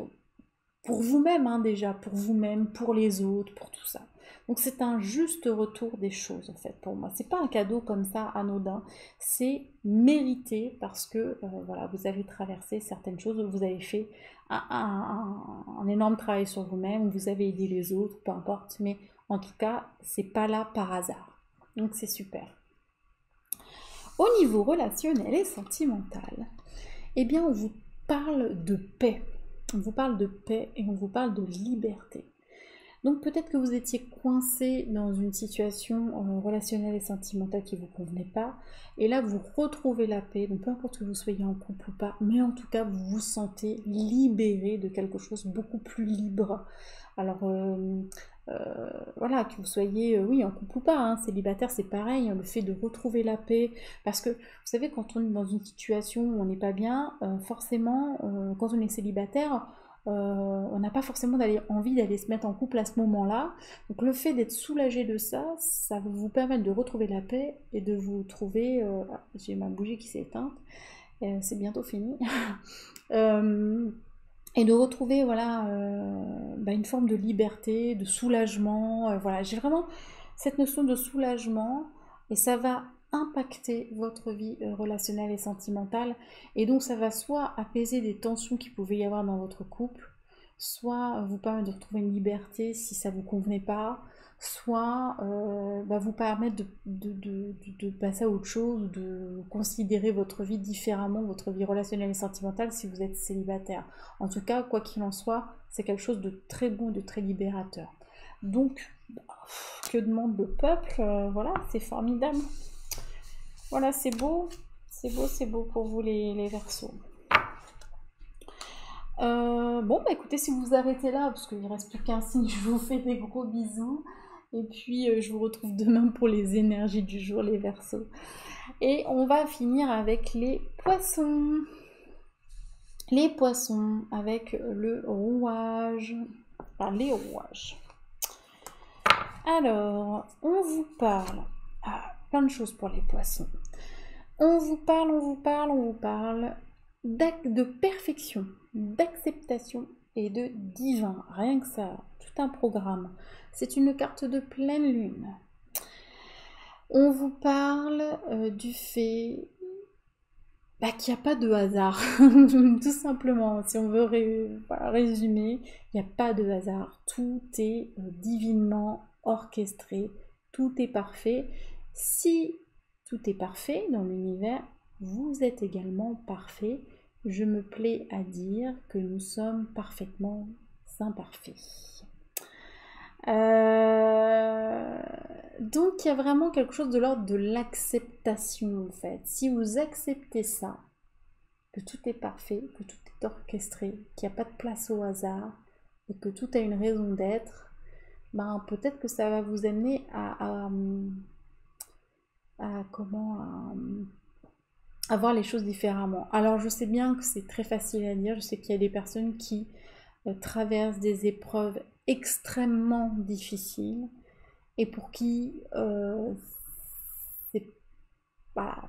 vous-même déjà, pour vous-même, pour les autres, pour tout ça. Donc c'est un juste retour des choses en fait pour moi. C'est pas un cadeau comme ça anodin, c'est mérité parce que voilà, vous avez traversé certaines choses, vous avez fait un énorme travail sur vous-même, vous avez aidé les autres, peu importe, mais en tout cas c'est pas là par hasard. Donc c'est super. Au niveau relationnel et sentimental, eh bien on vous parle de paix. On vous parle de paix et on vous parle de liberté. Donc peut-être que vous étiez coincé dans une situation relationnelle et sentimentale qui ne vous convenait pas, et là vous retrouvez la paix, donc peu importe que vous soyez en couple ou pas, mais en tout cas vous vous sentez libéré de quelque chose beaucoup plus libre. Alors voilà, que vous soyez oui en couple ou pas, hein, célibataire c'est pareil, hein, le fait de retrouver la paix, parce que vous savez quand on est dans une situation où on n'est pas bien, forcément quand on est célibataire, on n'a pas forcément envie d'aller se mettre en couple à ce moment-là. Donc le fait d'être soulagé de ça, ça va vous permettre de retrouver la paix et de vous trouver... ah, j'ai ma bougie qui s'est éteinte, c'est bientôt fini. Et de retrouver voilà, une forme de liberté, de soulagement. Voilà, j'ai vraiment cette notion de soulagement et ça va impacter votre vie relationnelle et sentimentale. Et donc ça va soit apaiser des tensions qu'il pouvait y avoir dans votre couple, soit vous permettre de retrouver une liberté si ça ne vous convenait pas, soit vous permettre de passer à autre chose, de considérer votre vie différemment, votre vie relationnelle et sentimentale si vous êtes célibataire. En tout cas, quoi qu'il en soit, c'est quelque chose de très bon, de très libérateur. Donc, que demande le peuple? Voilà, c'est formidable. Voilà, c'est beau, c'est beau pour vous les Verseaux. Bon, bah écoutez, si vous vous arrêtez là, parce qu'il ne reste plus qu'un signe, je vous fais des gros bisous. Et puis, je vous retrouve demain pour les énergies du jour, les Verseaux. Et on va finir avec les Poissons. Les Poissons avec le rouage. Enfin, les rouages. Alors, on vous parle. Ah, plein de choses pour les Poissons. On vous parle de perfection, d'acceptation et de divin. Rien que ça, tout un programme. C'est une carte de pleine lune. On vous parle du fait qu'il n'y a pas de hasard. Tout simplement, si on veut résumer, il n'y a pas de hasard. Tout est divinement orchestré. Tout est parfait. Si tout est parfait dans l'univers, vous êtes également parfait. Je me plais à dire que nous sommes parfaitement imparfaits. Donc il y a vraiment quelque chose de l'ordre de l'acceptation en fait. Si vous acceptez ça, que tout est parfait, que tout est orchestré, qu'il n'y a pas de place au hasard et que tout a une raison d'être, peut-être que ça va vous amener à voir les choses différemment. Alors je sais bien que c'est très facile à dire, je sais qu'il y a des personnes qui traversent des épreuves extrêmement difficiles et pour qui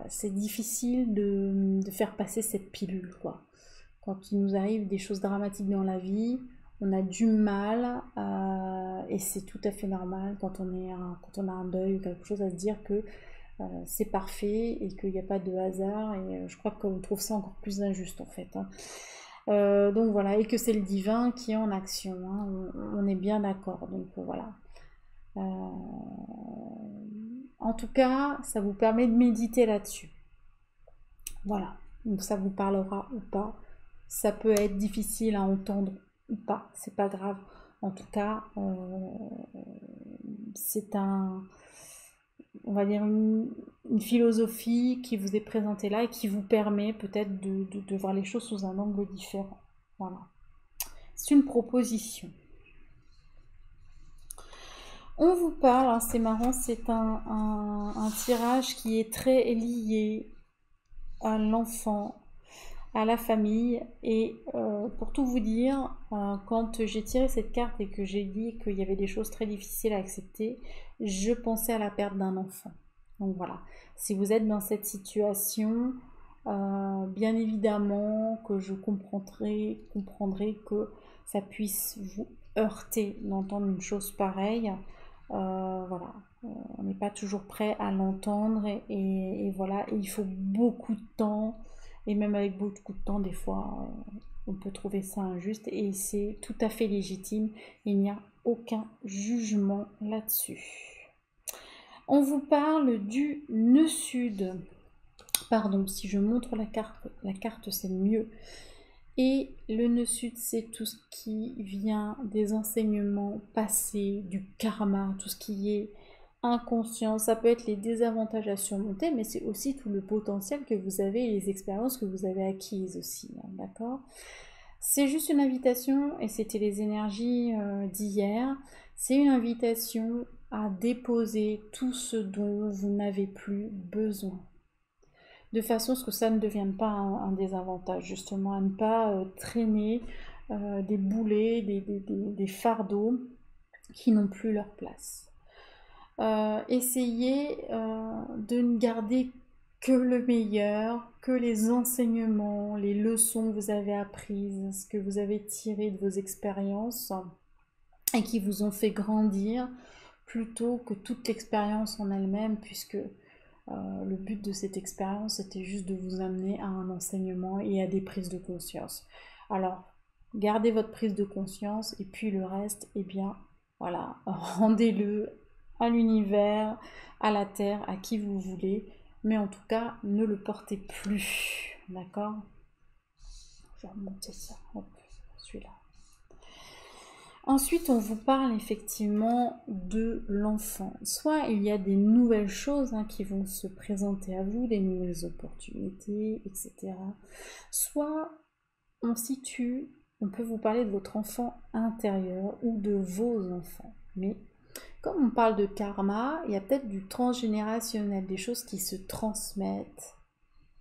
c'est difficile de faire passer cette pilule, quoi. Quand il nous arrive des choses dramatiques dans la vie, on a du mal, et c'est tout à fait normal quand on a un deuil ou quelque chose à se dire que c'est parfait et qu'il n'y a pas de hasard, et je crois qu'on trouve ça encore plus injuste en fait. Hein. Donc voilà, et que c'est le divin qui est en action, hein, on est bien d'accord, donc voilà. En tout cas, ça vous permet de méditer là-dessus. Voilà, donc ça vous parlera ou pas. Ça peut être difficile à entendre ou pas, c'est pas grave. En tout cas, c'est on va dire une philosophie qui vous est présentée là et qui vous permet peut-être de voir les choses sous un angle différent. Voilà. C'est une proposition. On vous parle, hein, c'est marrant, c'est un tirage qui est très lié à l'enfant, à la famille. Et pour tout vous dire, quand j'ai tiré cette carte et que j'ai dit qu'il y avait des choses très difficiles à accepter, je pensais à la perte d'un enfant. Donc voilà, si vous êtes dans cette situation, bien évidemment que je comprendrai que ça puisse vous heurter d'entendre une chose pareille. Voilà, on n'est pas toujours prêt à l'entendre et voilà, et il faut beaucoup de temps, et même avec beaucoup de temps, des fois, on peut trouver ça injuste et c'est tout à fait légitime, il n'y a aucun jugement là-dessus. On vous parle du nœud sud. Pardon, si je montre la carte c'est mieux. Et le nœud sud, c'est tout ce qui vient des enseignements passés, du karma, tout ce qui est inconscient. Ça peut être les désavantages à surmonter, mais c'est aussi tout le potentiel que vous avez et les expériences que vous avez acquises aussi, hein, d'accord? C'est juste une invitation, et c'était les énergies d'hier, c'est une invitation à déposer tout ce dont vous n'avez plus besoin, de façon à ce que ça ne devienne pas un désavantage, justement, à ne pas traîner des boulets, des fardeaux qui n'ont plus leur place. Essayez de ne garder que le meilleur, que les enseignements, les leçons que vous avez apprises, ce que vous avez tiré de vos expériences et qui vous ont fait grandir, plutôt que toute l'expérience en elle-même, puisque le but de cette expérience était juste de vous amener à un enseignement et à des prises de conscience. Alors, gardez votre prise de conscience et puis le reste, eh bien, voilà, rendez-le à l'univers, à la terre, à qui vous voulez, mais en tout cas, ne le portez plus, d'accord? Je vais remonter ça, hop, celui-là. Ensuite, on vous parle effectivement de l'enfant. Soit il y a des nouvelles choses qui vont se présenter à vous, des nouvelles opportunités, etc. Soit on peut vous parler de votre enfant intérieur ou de vos enfants. Mais comme on parle de karma, il y a peut-être du transgénérationnel, des choses qui se transmettent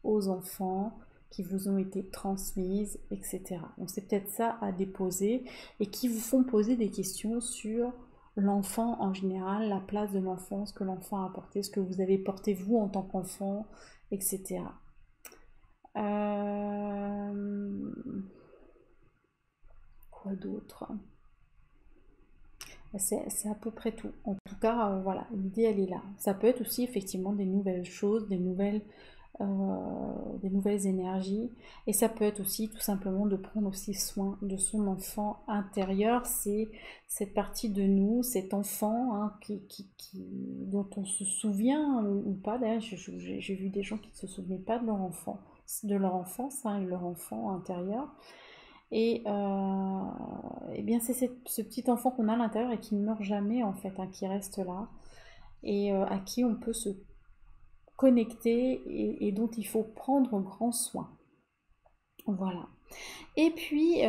aux enfants, qui vous ont été transmises, etc. Donc c'est peut-être ça à déposer et qui vous font poser des questions sur l'enfant en général, la place de l'enfant, ce que l'enfant a apporté, ce que vous avez porté vous en tant qu'enfant, etc. Quoi d'autre? C'est à peu près tout. En tout cas, voilà, l'idée elle est là. Ça peut être aussi effectivement des nouvelles choses, des nouvelles énergies. Et ça peut être aussi tout simplement de prendre aussi soin de son enfant intérieur. C'est cette partie de nous, cet enfant dont on se souvient ou pas. D'ailleurs, j'ai vu des gens qui ne se souvenaient pas de leur enfant, de leur enfance, et leur enfant intérieur. Et bien c'est ce petit enfant qu'on a à l'intérieur et qui ne meurt jamais en fait, qui reste là et à qui on peut se connecter et dont il faut prendre grand soin. Voilà. Et puis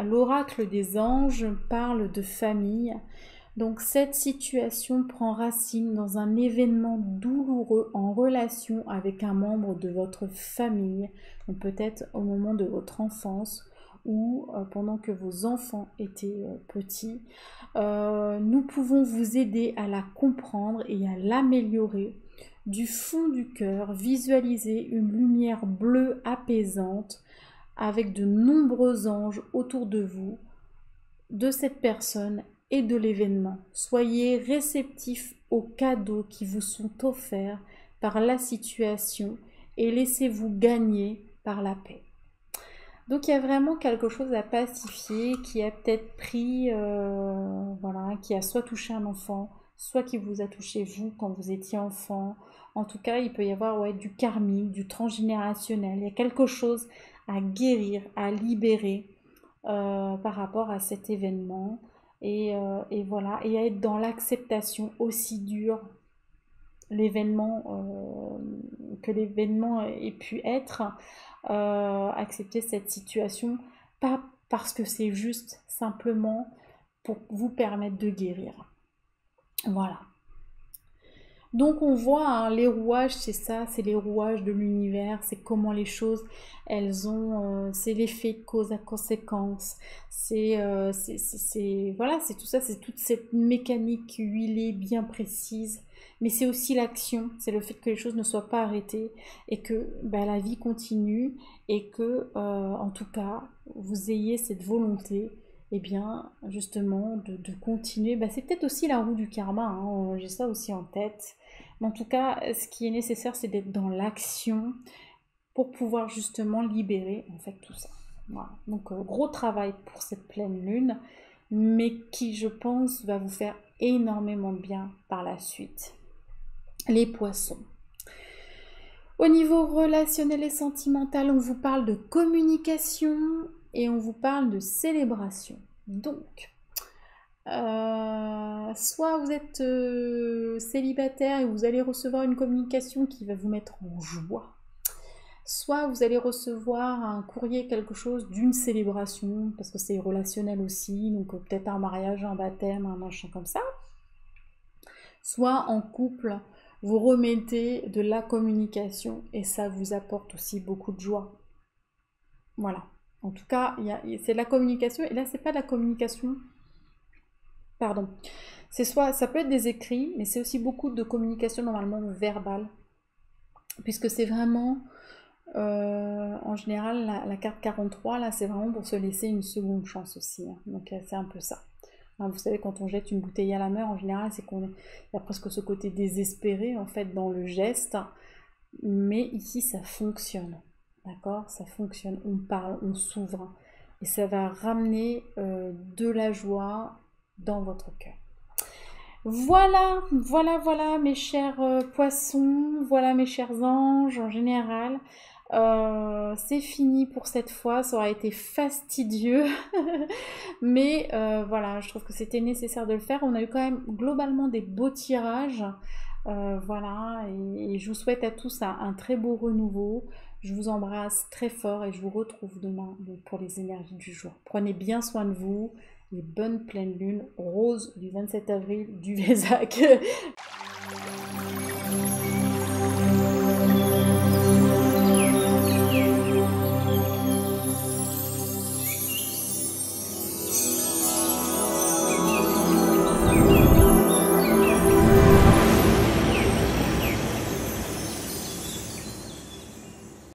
l'oracle des anges parle de famille. Donc cette situation prend racine dans un événement douloureux en relation avec un membre de votre famille, donc peut-être au moment de votre enfance ou pendant que vos enfants étaient petits. Nous pouvons vous aider à la comprendre et à l'améliorer. Du fond du cœur, visualisez une lumière bleue apaisante avec de nombreux anges autour de vous, de cette personne et de l'événement. Soyez réceptifs aux cadeaux qui vous sont offerts par la situation et laissez-vous gagner par la paix. Donc il y a vraiment quelque chose à pacifier qui a peut-être pris, voilà, qui a soit touché un enfant, soit qui vous a touché vous quand vous étiez enfant. En tout cas, il peut y avoir du karmique, du transgénérationnel. Il y a quelque chose à guérir, à libérer par rapport à cet événement. Et voilà, et à être dans l'acceptation aussi dure que l'événement ait pu être, accepter cette situation, pas parce que c'est juste, simplement pour vous permettre de guérir. Voilà. Donc on voit les rouages, c'est ça, c'est les rouages de l'univers, c'est comment les choses, elles ont, c'est l'effet de cause à conséquence, voilà, c'est tout ça, c'est toute cette mécanique huilée bien précise, mais c'est aussi l'action, c'est le fait que les choses ne soient pas arrêtées et que la vie continue et que, en tout cas, vous ayez cette volonté bien justement de continuer. C'est peut-être aussi la roue du karma, j'ai ça aussi en tête. Mais en tout cas, ce qui est nécessaire, c'est d'être dans l'action pour pouvoir justement libérer en fait tout ça. Voilà. Donc gros travail pour cette pleine lune, mais qui je pense va vous faire énormément de bien par la suite. Les poissons. Au niveau relationnel et sentimental, on vous parle de communication, et on vous parle de célébration. Donc, soit vous êtes célibataire et vous allez recevoir une communication qui va vous mettre en joie, soit vous allez recevoir un courrier, quelque chose d'une célébration, parce que c'est relationnel aussi, donc peut-être un mariage, un baptême, un machin comme ça. Soit en couple, vous remettez de la communication et ça vous apporte aussi beaucoup de joie. Voilà. En tout cas, c'est de la communication, et là, c'est pas de la communication. Pardon. C'est soit, ça peut être des écrits, mais c'est aussi beaucoup de communication normalement verbale, puisque c'est vraiment, en général, la carte 43, là, c'est vraiment pour se laisser une seconde chance aussi, hein. Donc c'est un peu ça. Hein, vous savez, quand on jette une bouteille à la mer, en général, c'est qu'il y a presque ce côté désespéré, en fait, dans le geste, mais ici, ça fonctionne. D'accord? Ça fonctionne, on parle, on s'ouvre, et ça va ramener de la joie dans votre cœur. Voilà, voilà mes chers poissons, voilà mes chers anges en général. C'est fini pour cette fois, ça aura été fastidieux, mais voilà, je trouve que c'était nécessaire de le faire. On a eu quand même globalement des beaux tirages, voilà, et je vous souhaite à tous un très beau renouveau. Je vous embrasse très fort et je vous retrouve demain pour les énergies du jour. Prenez bien soin de vous et bonne pleine lune rose du 27 avril du Vésac.